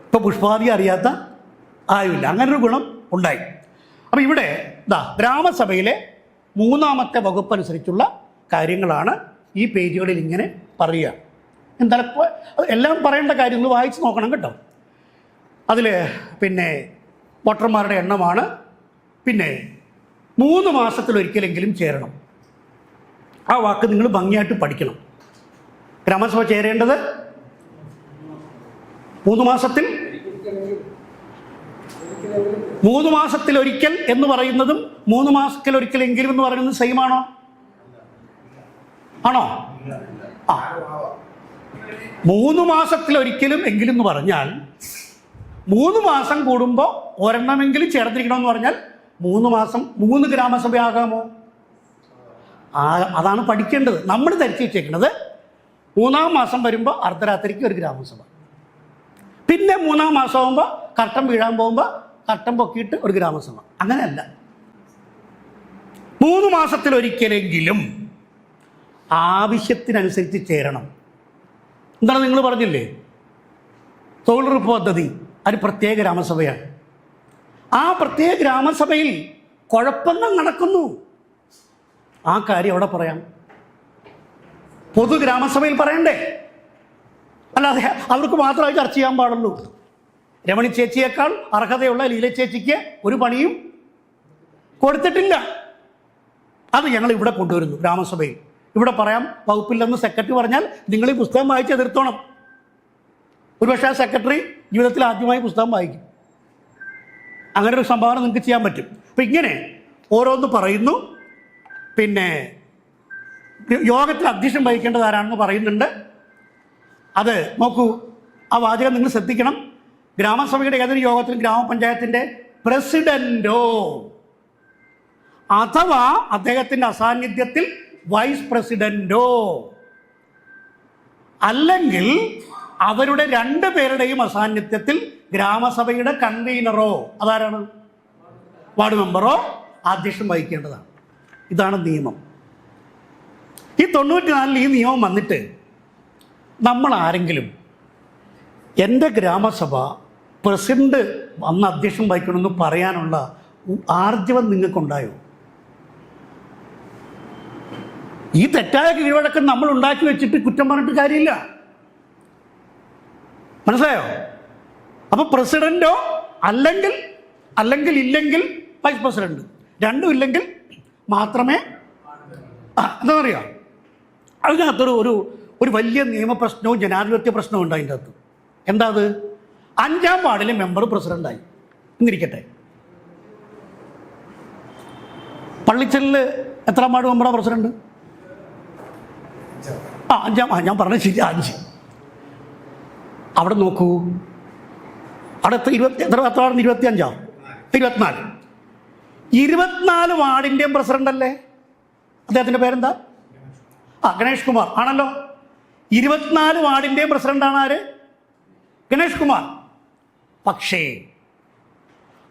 ഇപ്പോൾ പുഷ്പാവതി അറിയാത്ത ആരുമില്ല. അങ്ങനൊരു ഗുണം ഉണ്ടായി. അപ്പോൾ ഇവിടെ ഗ്രാമസഭയിലെ 3ാമത്തെ വകുപ്പ് അനുസരിച്ചുള്ള കാര്യങ്ങളാണ് ഈ പേജുകളിൽ ഇങ്ങനെ പറയുക. എന്തായാലും എല്ലാം പറയേണ്ട കാര്യങ്ങൾ വായിച്ച് നോക്കണം കേട്ടോ. അതിൽ വോട്ടർമാരുടെ എണ്ണമാണ്, പിന്നെ 3 മാസത്തിലൊരിക്കലെങ്കിലും ചേരണം. ആ വാക്ക് നിങ്ങൾ ഭംഗിയായിട്ട് പഠിക്കണം. ഗ്രാമസഭ ചേരേണ്ടത് 3 മാസത്തിലൊരിക്കൽ എന്ന് പറയുന്നതും 3 മാസത്തിലൊരിക്കലെങ്കിലും എന്ന് പറയുന്നത് സെയിം ആണോ? ആ 3 മാസത്തിലൊരിക്കലും എങ്കിലും എന്ന് പറഞ്ഞാൽ 3 മാസം കൂടുമ്പോൾ ഒരെണ്ണമെങ്കിലും ചേർത്തിരിക്കണമെന്ന് പറഞ്ഞാൽ 3 മാസം 3 ഗ്രാമസഭയാകാമോ? അതാണ് പഠിക്കേണ്ടത്. നമ്മൾ ധരിച്ചു വെച്ചേക്കുന്നത് 3-ാം മാസം വരുമ്പോൾ അർദ്ധരാത്രിക്ക് ഒരു ഗ്രാമസഭ, പിന്നെ 3-ാം മാസം ആകുമ്പോൾ കർട്ടൻ വീഴാൻ പോകുമ്പോൾ കർട്ടൻ പൊക്കിയിട്ട് ഒരു ഗ്രാമസഭ. അങ്ങനെയല്ല. 3 മാസത്തിലൊരിക്കലെങ്കിലും ആവശ്യത്തിനനുസരിച്ച് ചേരണം. എന്താണ് നിങ്ങൾ പറഞ്ഞില്ലേ, തൊഴിലുറപ്പ് പദ്ധതി അത് പ്രത്യേക ഗ്രാമസഭയാണ്. ആ പ്രത്യേക ഗ്രാമസഭയിൽ കുഴപ്പങ്ങൾ നടക്കുന്നു, ആ കാര്യം അവിടെ പറയാം. പൊതു ഗ്രാമസഭയിൽ പറയണ്ടേ? അല്ലാതെ അവർക്ക് മാത്രമായി ചർച്ച ചെയ്യാൻ പാടുള്ളൂ. രമണി ചേച്ചിയേക്കാൾ അർഹതയുള്ള ലീല ചേച്ചിക്ക് ഒരു പണിയും കൊടുത്തിട്ടില്ല. അത് ഞങ്ങൾ ഇവിടെ കൊണ്ടുവരുന്നു ഗ്രാമസഭയിൽ. ഇവിടെ പറയാം വകുപ്പില്ലെന്ന് സെക്രട്ടറി പറഞ്ഞാൽ നിങ്ങൾ ഈ പുസ്തകം വായിച്ച് എതിർത്തോണം. ഒരുപക്ഷെ ആ സെക്രട്ടറി ജീവിതത്തിൽ ആദ്യമായി പുസ്തകം വായിക്കും. അങ്ങനെ ഒരു സംഭാവന നിങ്ങൾക്ക് ചെയ്യാൻ പറ്റും. അപ്പം ഇങ്ങനെ ഓരോന്ന് പറയുന്നു. പിന്നെ യോഗത്തിൽ അധ്യക്ഷം വഹിക്കേണ്ടത് ആരാണെന്ന് പറയുന്നുണ്ട്. അത് നോക്കൂ, ആ വാചകം നിങ്ങൾ ശ്രദ്ധിക്കണം. ഗ്രാമസഭയുടെ ഏതൊരു യോഗത്തിലും ഗ്രാമപഞ്ചായത്തിൻ്റെ പ്രസിഡന്റോ അഥവാ അദ്ദേഹത്തിൻ്റെ അസാന്നിധ്യത്തിൽ വൈസ് പ്രസിഡന്റോ അല്ലെങ്കിൽ അവരുടെ 2 പേരുടെയും അസാന്നിധ്യത്തിൽ ഗ്രാമസഭയുടെ കൺവീനറോ, അതാരാണ്, വാർഡ് മെമ്പറോ അധ്യക്ഷം വഹിക്കേണ്ടതാണ്. ഇതാണ് നിയമം. ഈ 94 ഈ നിയമം വന്നിട്ട് നമ്മൾ ആരെങ്കിലും എൻ്റെ ഗ്രാമസഭ പ്രസിഡന്റ് അന്ന് അധ്യക്ഷം വഹിക്കണമെന്ന് പറയാനുള്ള ആർജവം നിങ്ങൾക്കുണ്ടായോ? ഈ തെറ്റായ കീഴ്വഴക്കം നമ്മൾ ഉണ്ടാക്കി വെച്ചിട്ട് കുറ്റം പറഞ്ഞിട്ട് കാര്യമില്ല. മനസ്സിലായോ? അപ്പോൾ പ്രസിഡന്റോ അല്ലെങ്കിൽ ഇല്ലെങ്കിൽ വൈസ് പ്രസിഡന്റ്, രണ്ടും ഇല്ലെങ്കിൽ മാത്രമേ എന്താ പറയുക, അതിനകത്തൊരു ഒരു വലിയ നിയമപ്രശ്നവും ജനാധിപത്യ പ്രശ്നവും ഉണ്ട് അതിൻ്റെ അകത്ത്. എന്താ അത്? 5-ാം വാർഡിലെ മെമ്പർ പ്രസിഡന്റായി എന്നിരിക്കട്ടെ. പള്ളിച്ചലിൽ എത്രാം വാർഡ് മെമ്പറാണ് പ്രസിഡന്റ്? 5-ാം. ഞാൻ പറഞ്ഞത് ശരി, 5. അവിടെ നോക്കൂ, അവിടെ എത്ര വാർഡ്? 25-ാ? 24. 24 വാർഡിൻ്റെയും പ്രസിഡന്റ് അല്ലേ? അദ്ദേഹത്തിൻ്റെ പേരെന്താ? ഗണേഷ് കുമാർ ആണല്ലോ. 24 വാർഡിൻ്റെയും പ്രസിഡന്റാണ് ആര്? ഗണേഷ് കുമാർ. പക്ഷേ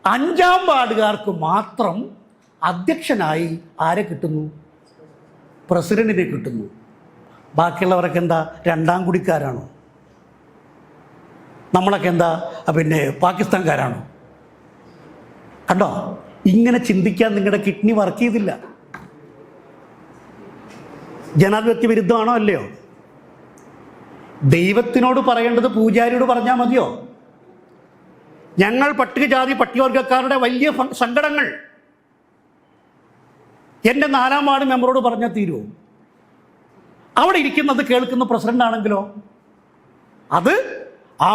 5-ാം വാർഡുകാർക്ക് മാത്രം അധ്യക്ഷനായി ആരെ കിട്ടുന്നു? പ്രസിഡന്റിനെ കിട്ടുന്നു. ബാക്കിയുള്ളവരൊക്കെ എന്താ, 2-ാം കുടിക്കാരാണോ? നമ്മളൊക്കെ എന്താ പിന്നെ പാകിസ്ഥാൻകാരാണോ? കണ്ടോ, ഇങ്ങനെ ചിന്തിക്കാൻ നിങ്ങളുടെ കിഡ്നി വർക്ക് ചെയ്തില്ല. ജനാധിപത്യ വിരുദ്ധമാണോ അല്ലയോ? ദൈവത്തിനോട് പറയേണ്ടത് പൂജാരിയോട് പറഞ്ഞാൽ മതിയോ? ഞങ്ങൾ പട്ടികജാതി പട്ടികവർഗക്കാരുടെ വലിയ സങ്കടങ്ങൾ എൻ്റെ 4-ാം വാർഡ് മെമ്പറോട് പറഞ്ഞാൽ തീരുമോ? അവിടെ ഇരിക്കുന്നത് കേൾക്കുന്ന പ്രസിഡന്റ് ആണെങ്കിലോ അത് ആ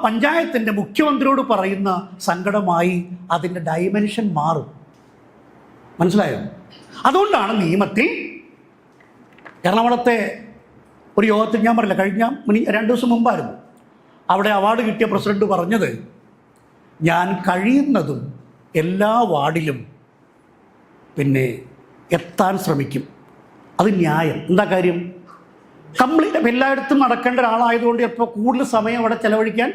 പഞ്ചായത്തിൻ്റെ മുഖ്യമന്ത്രിയോട് പറയുന്ന സങ്കടമായി അതിൻ്റെ ഡൈമെൻഷൻ മാറും. മനസ്സിലായോ? അതുകൊണ്ടാണ് നിയമത്തിൽ എറണാകുളത്തെ ഒരു യോഗത്തിൽ ഞാൻ പറഞ്ഞില്ല, കഴിഞ്ഞ 2 ദിവസം മുമ്പായിരുന്നു, അവിടെ അവാർഡ് കിട്ടിയ പ്രസിഡന്റ് പറഞ്ഞത്, ഞാൻ കഴിയുന്നതും എല്ലാ വാർഡിലും പിന്നെ എത്താൻ ശ്രമിക്കും. അത് ന്യായം. എന്താ കാര്യം? കംപ്ലീറ്റ് എല്ലായിടത്തും നടക്കേണ്ട ഒരാളായതുകൊണ്ട് ഇപ്പോൾ കൂടുതൽ സമയം അവിടെ ചെലവഴിക്കാൻ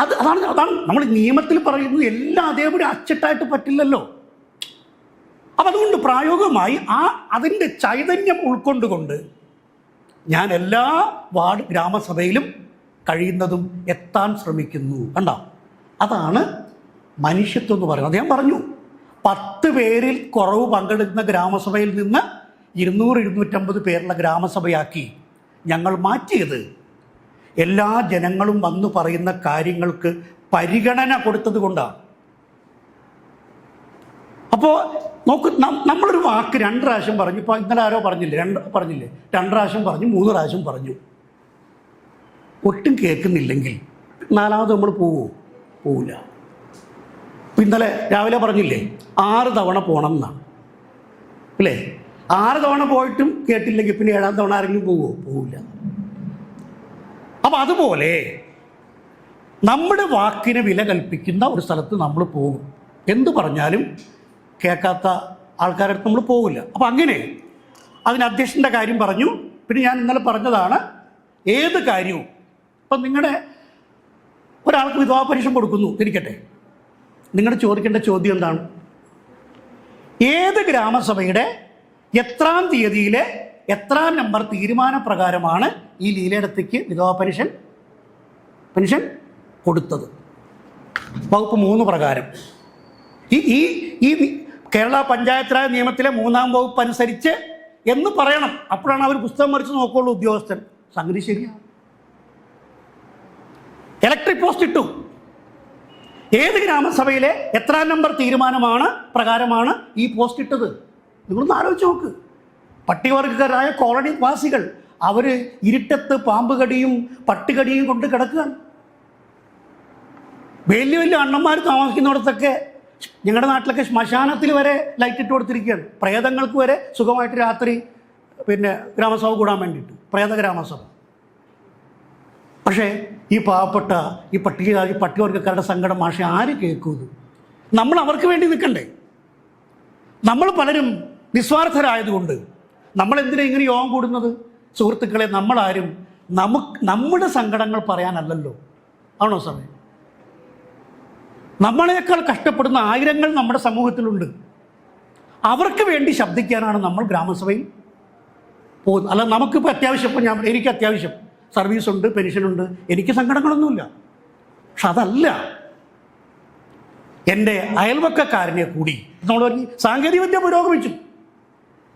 അതാണ് നമ്മൾ നിയമത്തിൽ പറയുന്നത്. എല്ലാം അതേപോലെ അച്ചട്ടായിട്ട് പറ്റില്ലല്ലോ. അപ്പം അതുകൊണ്ട് പ്രായോഗികമായി അതിൻ്റെ ചൈതന്യം ഉൾക്കൊണ്ടുകൊണ്ട് ഞാൻ എല്ലാ വാർഡ് ഗ്രാമസഭയിലും കഴിയുന്നതും എത്താൻ ശ്രമിക്കുന്നു. കണ്ടോ, അതാണ് മനുഷ്യത്വം എന്ന് പറയുന്നത്. ഞാൻ പറഞ്ഞു, 10 പേരിൽ കുറവ് പങ്കെടുക്കുന്ന ഗ്രാമസഭയിൽ നിന്ന് 200-250 പേരുള്ള ഗ്രാമസഭയാക്കി ഞങ്ങൾ മാറ്റിയത് എല്ലാ ജനങ്ങളും വന്നു പറയുന്ന കാര്യങ്ങൾക്ക് പരിഗണന കൊടുത്തത് കൊണ്ടാണ്. അപ്പോൾ നോക്ക്, നമ്മളൊരു വാക്ക് 2 പ്രാവശ്യം പറഞ്ഞു. ഇപ്പോൾ ഇന്നലെ ആരോ പറഞ്ഞില്ലേ, 2 പ്രാവശ്യം പറഞ്ഞു, 3 പ്രാവശ്യം പറഞ്ഞു, ഒട്ടും കേൾക്കുന്നില്ലെങ്കിൽ 4ാമത് നമ്മൾ പോവില്ല. ഇന്നലെ രാവിലെ പറഞ്ഞില്ലേ 6 തവണ പോകണം എന്നാണ് അല്ലേ? 6 തവണ പോയിട്ടും കേട്ടില്ലെങ്കിൽ പിന്നെ 7ാം തവണ ആരെങ്കിലും പോവില്ല. അപ്പം അതുപോലെ നമ്മുടെ വാക്കിന് വില കൽപ്പിക്കുന്ന ഒരു സ്ഥലത്ത് നമ്മൾ പോകും. എന്ത് പറഞ്ഞാലും കേൾക്കാത്ത ആൾക്കാരുടെ അടുത്ത് നമ്മൾ പോകില്ല. അപ്പം അങ്ങനെ അതിന് അധ്യക്ഷൻ്റെ കാര്യം പറഞ്ഞു. പിന്നെ ഞാൻ ഇന്നലെ പറഞ്ഞതാണ്, ഏത് കാര്യവും ഇപ്പം നിങ്ങളുടെ ഒരാൾക്ക് വിധവാ പെൻഷൻ കൊടുക്കുന്നു ഇരിക്കട്ടെ, നിങ്ങൾ ചോദിക്കേണ്ട ചോദ്യം എന്താണ്? ഏത് ഗ്രാമസഭയുടെ എത്രാം തീയതിയിലെ എത്രാം നമ്പർ തീരുമാനപ്രകാരമാണ് ഈ ലീലയിടത്തേക്ക് വിധവാ പെൻഷൻ കൊടുത്തത്? വകുപ്പ് 3 പ്രകാരം. ഈ കേരള പഞ്ചായത്ത് രാജ് നിയമത്തിലെ 3ാം വകുപ്പ് അനുസരിച്ച് എന്ന് പറയണം. അപ്പോഴാണ് അവർ പുസ്തകം മറിച്ച് നോക്കുള്ളൂ ഉദ്യോഗസ്ഥൻ. സംഗതി ശരിയാണ്. ഇലക്ട്രിക് പോസ്റ്റ് ഇട്ടു. ഏത് ഗ്രാമസഭയിലെ എത്രാം നമ്പർ തീരുമാനമാണ് പ്രകാരമാണ് ഈ പോസ്റ്റ് ഇട്ടത്? നിങ്ങളൊന്ന് ആലോചിച്ച് നോക്ക്. പട്ടികവർഗക്കാരായ കോളനി വാസികൾ അവർ ഇരുട്ടത്ത് പാമ്പ് കടിയും പട്ടുകടിയും കൊണ്ട് കിടക്കുകയാണ്. വലിയ വലിയ അണ്ണന്മാർ താമസിക്കുന്നിടത്തൊക്കെ, ഞങ്ങളുടെ നാട്ടിലൊക്കെ ശ്മശാനത്തിൽ വരെ ലൈറ്റ് ഇട്ട് കൊടുത്തിരിക്കുകയാണ്. പ്രേതങ്ങൾക്ക് വരെ സുഖമായിട്ട് രാത്രി ഗ്രാമസഭ കൂടാൻ വേണ്ടിയിട്ട്, പ്രേത ഗ്രാമസഭ. പക്ഷേ ഈ പാവപ്പെട്ട ഈ പട്ടികവർഗക്കാരുടെ സങ്കടം മാഷെ ആര് കേൾക്കുന്നത്? നമ്മൾ അവർക്ക് വേണ്ടി നിൽക്കണ്ടേ? നമ്മൾ പലരും നിസ്വാർത്ഥരായതുകൊണ്ട് നമ്മളെന്തിനാ ഇങ്ങനെ യോഗം കൂടുന്നത്? സുഹൃത്തുക്കളെ, നമ്മളാരും നമ്മുടെ സങ്കടങ്ങൾ പറയാനല്ലല്ലോ. ആണോ സമയം? നമ്മളെക്കാൾ കഷ്ടപ്പെടുന്ന ആയിരങ്ങൾ നമ്മുടെ സമൂഹത്തിലുണ്ട്. അവർക്ക് വേണ്ടി ശബ്ദിക്കാനാണ് നമ്മൾ ഗ്രാമസഭയിൽ പോകുന്നത്. അല്ല, നമുക്കിപ്പോൾ അത്യാവശ്യം, ഇപ്പോൾ എനിക്ക് അത്യാവശ്യം സർവീസുണ്ട്, പെൻഷനുണ്ട്, എനിക്ക് സങ്കടങ്ങളൊന്നുമില്ല. പക്ഷെ അതല്ല, എൻ്റെ അയൽവക്കക്കാരനെ കൂടി നമ്മൾ സാങ്കേതികവിദ്യ പുരോഗമിച്ചു.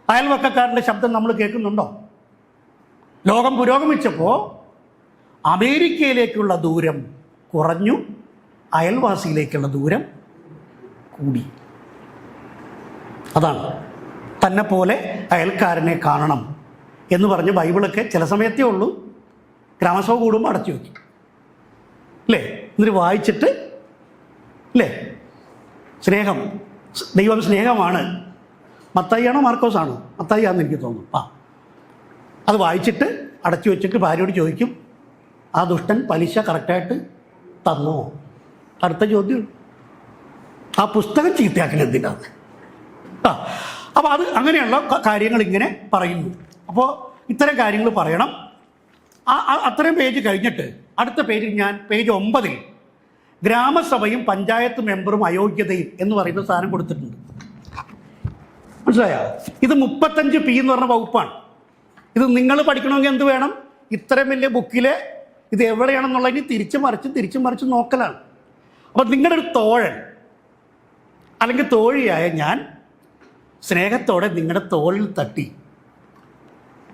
അയൽവക്കക്കാരൻ്റെ ശബ്ദം നമ്മൾ കേൾക്കുന്നുണ്ടോ? ലോകം പുരോഗമിച്ചപ്പോൾ അമേരിക്കയിലേക്കുള്ള ദൂരം കുറഞ്ഞു, അയൽവാസിയിലേക്കുള്ള ദൂരം കൂടി. അതാണ് തന്നെ പോലെ അയൽക്കാരനെ കാണണം എന്ന് പറഞ്ഞ് ബൈബിളൊക്കെ ചില സമയത്തേ ഉള്ളൂ, ഗ്രാമസഭ കൂടുമ്പോൾ അടച്ചു വയ്ക്കും അല്ലേ? എന്നിട്ട് വായിച്ചിട്ട് അല്ലേ, സ്നേഹം, ദൈവം സ്നേഹമാണ്. മത്തായിയാണോ മാർക്കോസാണോ? മത്തായിയാണെന്ന് എനിക്ക് തോന്നുന്നു. അത് വായിച്ചിട്ട് അടച്ചു വെച്ചിട്ട് ഭാര്യയോട് ചോദിക്കും, ആ ദുഷ്ടൻ പലിശ കറക്റ്റായിട്ട് തന്നോ? അടുത്ത ചോദ്യം, ആ പുസ്തകം ചീത്തയാക്കൽ എന്തിനാണ്? അപ്പോൾ അത് അങ്ങനെയുള്ള കാര്യങ്ങൾ ഇങ്ങനെ പറയുന്നു. അപ്പോൾ ഇത്തരം കാര്യങ്ങൾ പറയണം. അത്രയും പേജ് കഴിഞ്ഞിട്ട് അടുത്ത പേജിൽ ഞാൻ പേജ് 9 ഗ്രാമസഭയും പഞ്ചായത്ത് മെമ്പറും അയോഗ്യതയും എന്ന് പറയുന്ന സാധനം കൊടുത്തിട്ടുണ്ട്. മനസ്സിലായോ? ഇത് 35P എന്ന് പറഞ്ഞ വകുപ്പാണ്. ഇത് നിങ്ങൾ പഠിക്കണമെങ്കിൽ എന്ത് വേണം? ഇത്രയും വലിയ ബുക്കിലെ ഇത് എവിടെയാണെന്നുള്ളതിന് തിരിച്ചും മറിച്ച് നോക്കലാണ്. അപ്പം നിങ്ങളുടെ ഒരു തോഴൻ അല്ലെങ്കിൽ തോഴിയായ ഞാൻ സ്നേഹത്തോടെ നിങ്ങളുടെ തോളിൽ തട്ടി,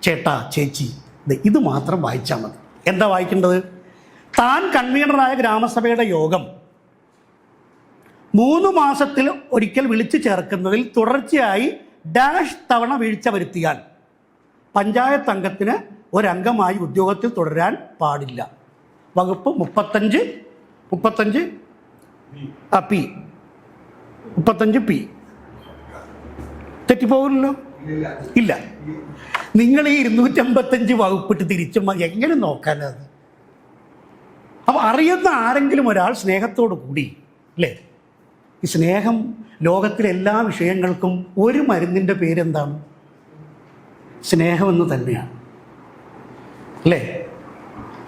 ചേട്ടാ ചേച്ചി ഇത് മാത്രം വായിച്ചാൽ മതി. എന്താ വായിക്കേണ്ടത്? താൻ കൺവീനറായ ഗ്രാമസഭയുടെ യോഗം 3 മാസത്തിൽ ഒരിക്കൽ വിളിച്ചു ചേർക്കുന്നതിൽ തുടർച്ചയായി ഡാഷ് തവണ വീഴ്ച വരുത്തിയാൽ പഞ്ചായത്ത് അംഗത്തിന് ഒരംഗമായി ഉദ്യോഗത്തിൽ തുടരാൻ പാടില്ല. വകുപ്പ് 35P. തെറ്റിപ്പോകില്ലല്ലോ? ഇല്ല. നിങ്ങൾ ഈ 255 വകുപ്പിട്ട് തിരിച്ചും എങ്ങനെ നോക്കാനത്? അപ്പോൾ അറിയുന്ന ആരെങ്കിലും ഒരാൾ സ്നേഹത്തോടു കൂടി അല്ലേ, ഈ സ്നേഹം ലോകത്തിലെ എല്ലാ വിഷയങ്ങൾക്കും ഒരു മരുന്നിൻ്റെ പേരെന്താണ്? സ്നേഹമെന്ന് തന്നെയാണ്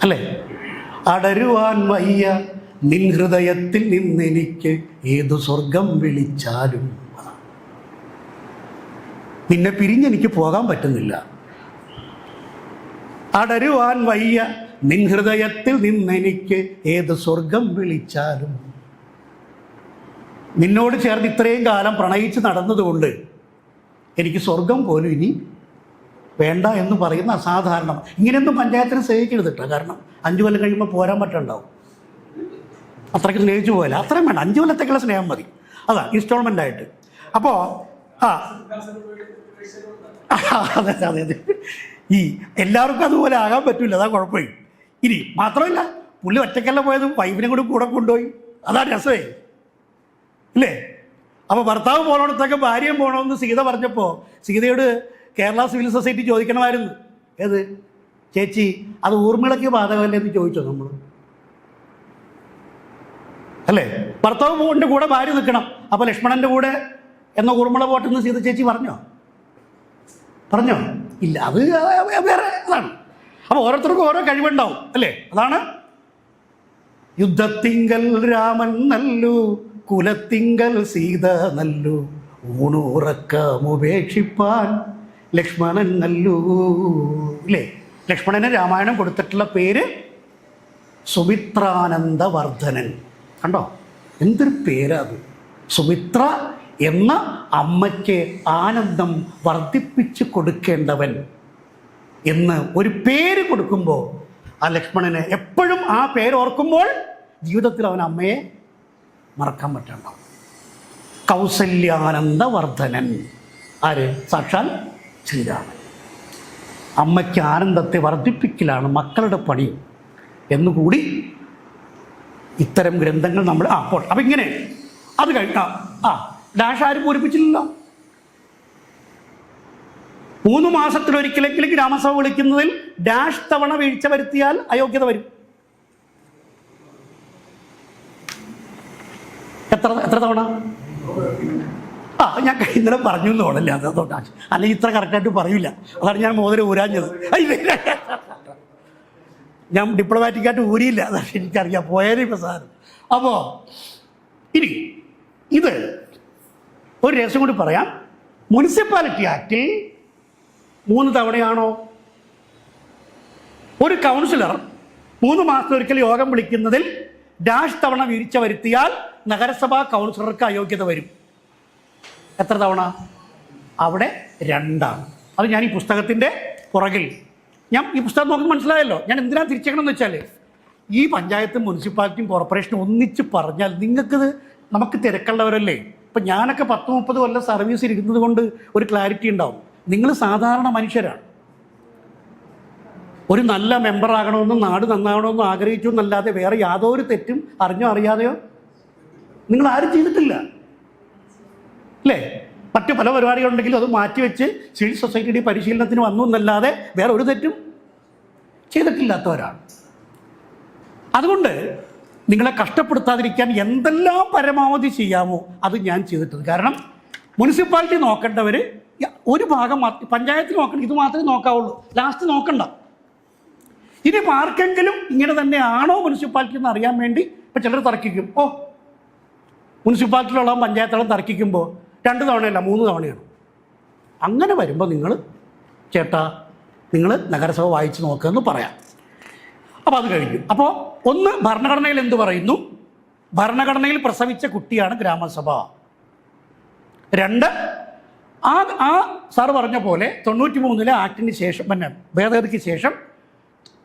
അല്ലേ? അടരുവാൻ വയ്യ നിൻ ഹൃദയത്തിൽ നിന്നെനിക്ക് ഏതു സ്വർഗം വിളിച്ചാലും, നിന്നെ പിരിഞ്ഞെനിക്ക് പോകാൻ പറ്റുന്നില്ല. അടരുവാൻ വയ്യ നിൻ ഹൃദയത്തിൽ നിന്നെനിക്ക് ഏത് സ്വർഗം വിളിച്ചാലും. നിന്നോട് ചേർന്ന് ഇത്രയും കാലം പ്രണയിച്ച് നടന്നതുകൊണ്ട് എനിക്ക് സ്വർഗം പോലും ഇനി വേണ്ട എന്ന് പറയുന്ന അസാധാരണം. ഇങ്ങനെയൊന്നും പഞ്ചായത്തിന് സ്നേഹിക്കരുത് കേട്ടോ. കാരണം 5 കൊല്ലം കഴിയുമ്പോൾ പോരാൻ പറ്റുണ്ടാവും. അത്രയ്ക്ക് സ്നേഹിച്ചു പോയല്ല, അത്രയും വേണ്ട. 5 കൊല്ലത്തേക്കുള്ള സ്നേഹം മതി. അതാ ഇൻസ്റ്റാൾമെൻ്റ് ആയിട്ട്. അപ്പോൾ ആ അതെ അതെ അതെ, ഈ എല്ലാവർക്കും അതുപോലെ ആകാൻ പറ്റില്ല, അതാ കുഴപ്പമില്ല. ഇനി മാത്രമല്ല പുള്ളി ഒറ്റയ്ക്കല്ല പോയതും, വൈഫിനെ കൂടെ കൊണ്ടുപോയി, അതാണ് രസമേ ഇല്ലേ. അപ്പോൾ ഭർത്താവ് പോകണോടത്തൊക്കെ ഭാര്യയും പോകണമെന്ന് സീത പറഞ്ഞപ്പോൾ സീതയോട് കേരള സിവിൽ സൊസൈറ്റി ചോദിക്കണമായിരുന്നു, ഏത് ചേച്ചി അത് ഊർമിളയ്ക്ക് ബാധകമല്ലേ എന്ന് ചോദിച്ചോ നമ്മൾ, അല്ലേ? ഭർത്താവ് പോകേണ്ട കൂടെ ഭാര്യ നിൽക്കണം. അപ്പോൾ ലക്ഷ്മണൻ്റെ കൂടെ എന്ന ഊർമിള പോട്ടെന്ന് സീത ചേച്ചി പറഞ്ഞോ? ഇല്ല, അത് വേറെ അതാണ്. അപ്പോൾ ഓരോരുത്തർക്കും ഓരോ കഴിവുണ്ടാവും, അല്ലേ? അതാണ് യുദ്ധത്തിങ്കൽ രാമൻ നല്ലു, കുലത്തിങ്കൽ സീത നല്ലു, ഊണുറക്കമുപേക്ഷിപ്പാൻ ലക്ഷ്മണൻ നല്ലു, ഇല്ലേ? ലക്ഷ്മണന് രാമായണം കൊടുത്തിട്ടുള്ള പേര് സുമിത്രാനന്ദവർദ്ധനൻ. കണ്ടോ എന്തൊരു പേരാ അത്. സുമിത്ര എന്ന അമ്മയ്ക്ക് ആനന്ദം വർദ്ധിപ്പിച്ച് കൊടുക്കേണ്ടവൻ എന്ന് ഒരു പേര് കൊടുക്കുമ്പോൾ ആ ലക്ഷ്മണന് എപ്പോഴും ആ പേര് ഓർക്കുമ്പോൾ ജീവിതത്തിൽ അവൻ അമ്മയെ മറക്കാൻ പറ്റണ്ടാവും. കൗസല്യാനന്ദവർദ്ധനൻ ആര്? സാക്ഷാൽ ശ്രീരാമൻ. അമ്മയ്ക്ക് ആനന്ദത്തെ വർദ്ധിപ്പിക്കലാണ് മക്കളുടെ പണി എന്നുകൂടി ഇത്തരം ഗ്രന്ഥങ്ങൾ നമ്മൾ പോട്ടെ. അപ്പം ഇങ്ങനെ അത് കഴിഞ്ഞ ഡാഷ് ആരും പൂരിപ്പിച്ചില്ലല്ലോ. 3 മാസത്തിലൊരിക്കലെങ്കിലും ഗ്രാമസഭ വിളിക്കുന്നതിൽ ഡാഷ് തവണ വീഴ്ച വരുത്തിയാൽ അയോഗ്യത വരും. എത്ര തവണ? ഞാൻ ഇന്നലെ പറഞ്ഞു എന്ന് തോന്നല്ലേ, അതോട്ടാ, അല്ലെങ്കിൽ ഇത്ര കറക്റ്റായിട്ട് പറയൂല. അതാണ് ഞാൻ മോതിരം ഊരാഞ്ഞത്. ഞാൻ ഡിപ്ലോമാറ്റിക്കായിട്ട് ഊരിയില്ല, അതാണ് എനിക്കറിയാം, പോയാലും ഇപ്പം സാധനം. അപ്പോൾ ഇനി ഇത് ഒരു രഹസ്യം കൂടി പറയാം. മുനിസിപ്പാലിറ്റി ആക്റ്റിൽ 3 തവണയാണോ ഒരു കൗൺസിലർ 3 മാസത്തിലൊരിക്കൽ യോഗം വിളിക്കുന്നതിൽ ഡാഷ് തവണ വീഴ്ച വരുത്തിയാൽ നഗരസഭാ കൗൺസിലർക്ക് അയോഗ്യത വരും? എത്ര തവണ? അവിടെ 2. അത് ഞാൻ ഈ പുസ്തകത്തിൻ്റെ പുറകിൽ, ഞാൻ ഈ പുസ്തകം നോക്കി മനസ്സിലായല്ലോ ഞാൻ എന്തിനാണ് തിരിച്ചേക്കണമെന്ന് വെച്ചാൽ, ഈ പഞ്ചായത്തും മുനിസിപ്പാലിറ്റിയും കോർപ്പറേഷനും ഒന്നിച്ച് പറഞ്ഞാൽ നിങ്ങൾക്കിത്, നമുക്ക് തിരക്കുള്ളവരല്ലേ. ഇപ്പം ഞാനൊക്കെ 10-30 കൊല്ലം സർവീസിൽ ഇരുന്നത് കൊണ്ട് ഒരു ക്ലാരിറ്റി ഉണ്ടാവും. നിങ്ങൾ സാധാരണ മനുഷ്യരാണ്. ഒരു നല്ല മെമ്പറാകണമെന്നും നാട് നന്നാകണമെന്നും ആഗ്രഹിച്ചു എന്നല്ലാതെ വേറെ യാതൊരു തെറ്റും അറിഞ്ഞോ അറിയാതെയോ നിങ്ങൾ ആരും ചെയ്തിട്ടില്ല, അല്ലേ? മറ്റു പല പരിപാടികളുണ്ടെങ്കിലും അത് മാറ്റിവെച്ച് സിവിൽ സൊസൈറ്റിയുടെ പരിശീലനത്തിന് വന്നു എന്നല്ലാതെ വേറെ ഒരു തെറ്റും ചെയ്തിട്ടില്ലാത്തവരാണ്. അതുകൊണ്ട് നിങ്ങളെ കഷ്ടപ്പെടുത്താതിരിക്കാൻ എന്തെല്ലാം പരമാവധി ചെയ്യാമോ അത് ഞാൻ ചെയ്തിട്ടുണ്ട്. കാരണം മുനിസിപ്പാലിറ്റി നോക്കേണ്ടവർ ഒരു ഭാഗം പഞ്ചായത്തിൽ നോക്കണം, ഇത് മാത്രമേ നോക്കാവുള്ളൂ, ലാസ്റ്റ് നോക്കണ്ട. ഇനി ആർക്കെങ്കിലും ഇങ്ങനെ തന്നെയാണോ മുനിസിപ്പാലിറ്റി എന്ന് അറിയാൻ വേണ്ടി ഇപ്പം ചിലർ തർക്കിക്കും, മുനിസിപ്പാലിറ്റിയിലുള്ള പഞ്ചായത്തോളം തർക്കിക്കുമ്പോൾ 2 തവണയല്ല 3 തവണയാണ്. അങ്ങനെ വരുമ്പോൾ നിങ്ങൾ ചേട്ടാ നിങ്ങൾ നഗരസഭ വായിച്ച് നോക്കുമെന്ന് പറയാം. അപ്പോൾ അത് കഴിഞ്ഞു. അപ്പോൾ ഒന്ന്, ഭരണഘടനയിൽ എന്ത് പറയുന്നു? ഭരണഘടനയിൽ പ്രസവിച്ച കുട്ടിയാണ് ഗ്രാമസഭ. 2, ആ സാറ് പറഞ്ഞ പോലെ 93-ലെ ആക്ടിന് ശേഷം, പിന്നെ ഭേദഗതിക്ക് ശേഷം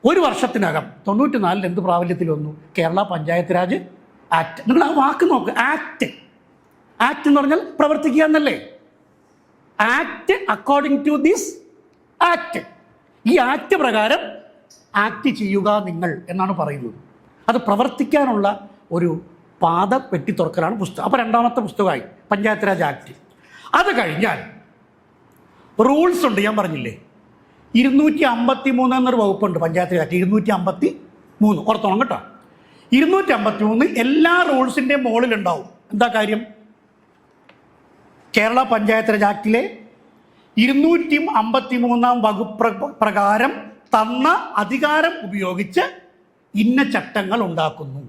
1 വർഷത്തിനകം 94-ൽ എന്ത് പ്രാബല്യത്തിൽ വന്നു? കേരള പഞ്ചായത്ത് രാജ് ആക്ട്. നിങ്ങൾ ആ വാക്ക് നോക്ക്, ആക്ട്. ആക്ട് എന്ന് പറഞ്ഞാൽ പ്രവർത്തിക്കുക എന്നല്ലേ? Act according to this act. ഈ ആക്ട് പ്രകാരം ആക്ട് ചെയ്യുക നിങ്ങൾ എന്നാണ് പറയുന്നത്. അത് പ്രവർത്തിക്കാനുള്ള ഒരു പാത വെട്ടിത്തുറക്കലാണ് പുസ്തകം. അപ്പോൾ 2ാമത്തെ പുസ്തകമായി പഞ്ചായത്ത് രാജ് ആക്ട്. അത് കഴിഞ്ഞാൽ റൂൾസ് ഉണ്ട്. ഞാൻ പറഞ്ഞില്ലേ 253 എന്നൊരു വകുപ്പുണ്ട് പഞ്ചായത്ത് രാജ്. 253 ഓർത്തോണം കേട്ടോ. 253 എല്ലാ റൂൾസിൻ്റെയും മുകളിലുണ്ടാവും. എന്താ കാര്യം? കേരള പഞ്ചായത്ത് രാജ് ആക്ടിലെ 253 വകുപ്പ് പ്രകാരം തന്ന അധികാരം ഉപയോഗിച്ച് ഇന്ന ചട്ടങ്ങൾ ഉണ്ടാക്കുന്നു.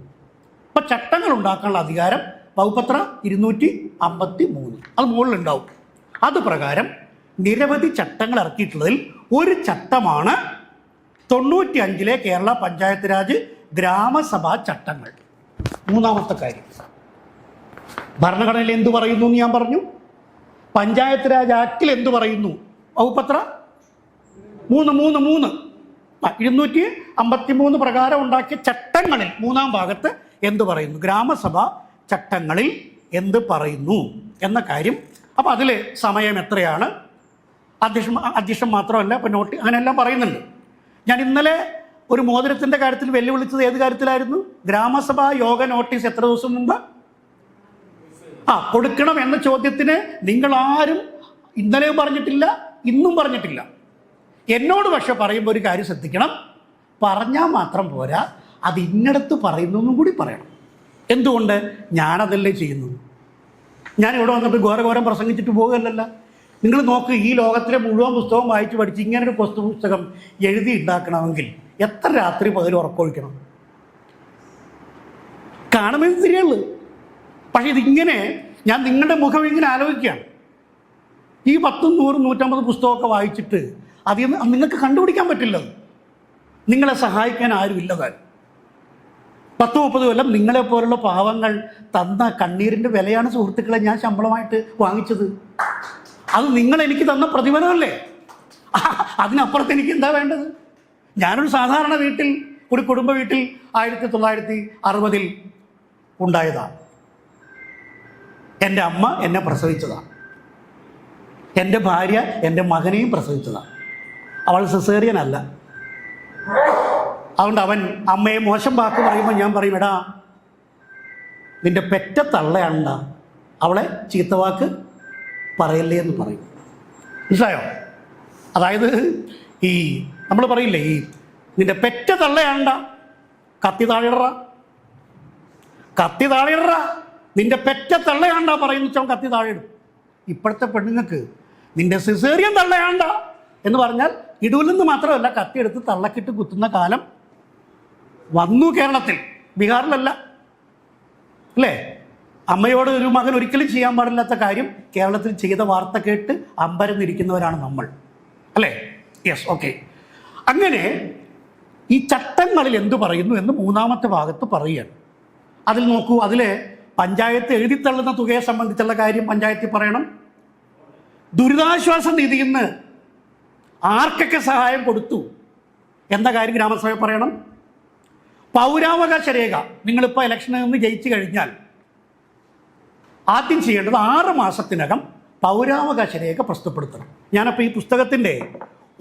അപ്പം ചട്ടങ്ങൾ ഉണ്ടാക്കാനുള്ള അധികാരം വകുപ്പത്ര 253 അത് മുകളിലുണ്ടാവും. അത് പ്രകാരം നിരവധി ചട്ടങ്ങൾ ഇറക്കിയിട്ടുള്ളതിൽ ഒരു ചട്ടമാണ് 95-ലെ കേരള പഞ്ചായത്ത് രാജ് ഗ്രാമസഭാ ചട്ടങ്ങൾ. 3ാമത്തെ കാര്യം, ഭരണഘടനയിൽ എന്തു പറയുന്നു എന്ന് ഞാൻ പറഞ്ഞു. പഞ്ചായത്ത് രാജ് ആക്ടിൽ എന്തു പറയുന്നു? വകുപ്പത്ര 253 പ്രകാരം ഉണ്ടാക്കിയ ചട്ടങ്ങളിൽ 3ാം ഭാഗത്ത് എന്ത് പറയുന്നു? ഗ്രാമസഭ ചട്ടങ്ങളിൽ എന്ത് പറയുന്നു എന്ന കാര്യം അപ്പോൾ അതിൽ സമയം എത്രയാണ്, അധ്യക്ഷൻ മാത്രമല്ല, ഇപ്പം നോട്ട് അങ്ങനെയെല്ലാം പറയുന്നുണ്ട്. ഞാൻ ഇന്നലെ ഒരു മോതിരത്തിൻ്റെ കാര്യത്തിൽ വെല്ലുവിളിച്ചത് ഏത് കാര്യത്തിലായിരുന്നു? ഗ്രാമസഭാ യോഗ നോട്ടീസ് എത്ര ദിവസം മുമ്പ് കൊടുക്കണം എന്ന ചോദ്യത്തിന് നിങ്ങളാരും ഇന്നലെയും പറഞ്ഞിട്ടില്ല, ഇന്നും പറഞ്ഞിട്ടില്ല. എന്നോട് പക്ഷെ പറയുമ്പോൾ ഒരു കാര്യം ശ്രദ്ധിക്കണം, പറഞ്ഞാൽ മാത്രം പോരാ, അത് ഇന്നടത്ത് പറയുന്നതെന്നും കൂടി പറയണം. എന്തുകൊണ്ട്? ഞാനതല്ലേ ചെയ്യുന്നു. ഞാൻ ഇവിടെ വന്നപ്പോൾ ഘോരഘോരം പ്രസംഗിച്ചിട്ട് പോകുകയല്ലല്ലോ. നിങ്ങൾ നോക്ക്, ഈ ലോകത്തിലെ മുഴുവൻ പുസ്തകം വായിച്ച് പഠിച്ച് ഇങ്ങനൊരു പുസ്തകം എഴുതി ഉണ്ടാക്കണമെങ്കിൽ എത്ര രാത്രി പകൽ ഉറക്കൊഴിക്കണം? കാണുമെന്ന് തിരിയുള്ളൂ. പക്ഷെ ഇതിങ്ങനെ ഞാൻ നിങ്ങളുടെ മുഖം ഇങ്ങനെ ആലോചിക്കുകയാണ്. ഈ 10, 100, 150 പുസ്തകമൊക്കെ വായിച്ചിട്ട് അതിൽ നിന്ന് നിങ്ങൾക്ക് കണ്ടുപിടിക്കാൻ പറ്റില്ല. നിങ്ങളെ സഹായിക്കാൻ ആരുമില്ലതാൻ. 10-30 കൊല്ലം നിങ്ങളെപ്പോലുള്ള പാവങ്ങൾ തന്ന കണ്ണീരിൻ്റെ വിലയാണ് സുഹൃത്തുക്കളെ ഞാൻ ശമ്പളമായിട്ട് വാങ്ങിച്ചത്. അത് നിങ്ങൾ എനിക്ക് തന്ന പ്രതിഫലമല്ലേ? അതിനപ്പുറത്ത് എനിക്ക് എന്താ വേണ്ടത്? ഞാനൊരു സാധാരണ വീട്ടിൽ, ഒരു കുടുംബ വീട്ടിൽ 1960 ഉണ്ടായതാണ്. എൻ്റെ അമ്മ എന്നെ പ്രസവിച്ചതാണ്. എൻ്റെ ഭാര്യ എൻ്റെ മകനെയും പ്രസവിച്ചതാണ്. അവൾ സിസേറിയൻ അല്ല. അതുകൊണ്ട് അവൻ അമ്മയെ മോശം വാക്ക് പറയുമ്പോൾ ഞാൻ പറയും, എടാ നിൻ്റെ പെറ്റ തള്ളയാണ്ട, അവളെ ചീത്തവാക്ക് പറയല്ലേ എന്ന് പറയും. മനസ്സിലായോ? അതായത് ഈ നമ്മൾ പറയില്ലേ, ഈ നിൻ്റെ പെറ്റ തള്ളയാണ്ട, കത്തി താഴെയിടറ, കത്തി താഴെയിടറ, നിൻ്റെ പെറ്റ തള്ളയാണ്ട പറയുന്ന വെച്ചാൽ കത്തി താഴെയിടും. ഇപ്പോഴത്തെ പെണ്ണുങ്ങൾക്ക് നിൻ്റെ സിസേറിയൻ തള്ളയാണ്ട എന്ന് പറഞ്ഞാൽ ഇടൂലെന്ന് മാത്രമല്ല, കത്തിയെടുത്ത് തള്ളക്കിട്ട് കുത്തുന്ന കാലം വന്നു കേരളത്തിൽ. ബീഹാറിലല്ല, അല്ലേ? അമ്മയോട് ഒരു മകൻ ഒരിക്കലും ചെയ്യാൻ പാടില്ലാത്ത കാര്യം കേരളത്തിൽ ചെയ്ത വാർത്ത കേട്ട് അമ്പരന്നിരിക്കുന്നവരാണ് നമ്മൾ, അല്ലേ? Yes, okay. അങ്ങനെ ഈ ചട്ടങ്ങളിൽ എന്തു പറയുന്നു എന്ന് 3-ാമത്തെ ഭാഗത്ത് പറയുകയാണ്. അതിൽ നോക്കൂ, അതിൽ പഞ്ചായത്ത് എഴുതിത്തള്ളുന്ന തുകയെ സംബന്ധിച്ചുള്ള കാര്യം പഞ്ചായത്തിൽ പറയണം. ദുരിതാശ്വാസ നിധിയിൽ നിന്ന് ആർക്കൊക്കെ സഹായം കൊടുത്തു എന്ന കാര്യം ഗ്രാമസഭ പറയണം. പൗരാവകാശ രേഖ, നിങ്ങളിപ്പോൾ ഇലക്ഷനിൽ നിന്ന് ജയിച്ചു കഴിഞ്ഞാൽ ആദ്യം ചെയ്യേണ്ടത് 6 മാസത്തിനകം പൗരാവകാശ രേഖ പ്രസിദ്ധപ്പെടുത്തണം. ഞാനപ്പോൾ ഈ പുസ്തകത്തിൻ്റെ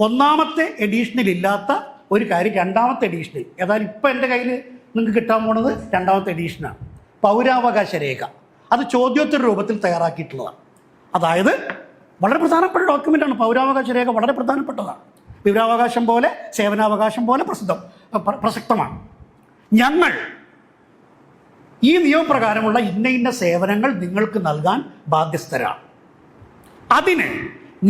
1-ാമത്തെ എഡീഷനിലില്ലാത്ത ഒരു കാര്യം 2-ാമത്തെ എഡീഷനിൽ, ഏതായാലും ഇപ്പോൾ എൻ്റെ കയ്യിൽ നിങ്ങൾക്ക് കിട്ടാൻ പോണത് 2-ാമത്തെ എഡീഷനാണ്. പൗരാവകാശ രേഖ അത് ചോദ്യോത്തര രൂപത്തിൽ തയ്യാറാക്കിയിട്ടുള്ളതാണ്. അതായത് വളരെ പ്രധാനപ്പെട്ട ഡോക്യുമെൻ്റാണ് പൗരാവകാശ രേഖ. വളരെ പ്രധാനപ്പെട്ടതാണ്. വിവരാവകാശം പോലെ സേവനാവകാശം പോലെ പ്രസക്തമാണ്. ഞങ്ങൾ ഈ നിയമപ്രകാരമുള്ള ഇന്ന സേവനങ്ങൾ നിങ്ങൾക്ക് നൽകാൻ ബാധ്യസ്ഥരാണ്. അതിന്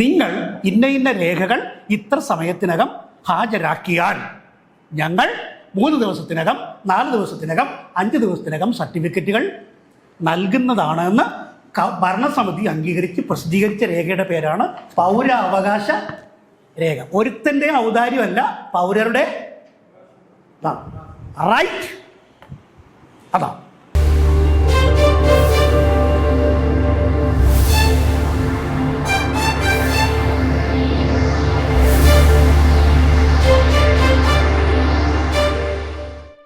നിങ്ങൾ ഇന്ന രേഖകൾ ഇത്ര സമയത്തിനകം ഹാജരാക്കിയാൽ ഞങ്ങൾ 3 ദിവസത്തിനകം, 4 ദിവസത്തിനകം, 5 ദിവസത്തിനകം സർട്ടിഫിക്കറ്റുകൾ നൽകുന്നതാണ് എന്ന് ഭരണസമിതി അംഗീകരിച്ച് പ്രസിദ്ധീകരിച്ച രേഖയുടെ പേരാണ് പൗരാവകാശ രേഖ. ഒരുത്തൻ്റെ ഔദാര്യമല്ല, പൗരരുടെ റൈറ്റ്. അതാണ്.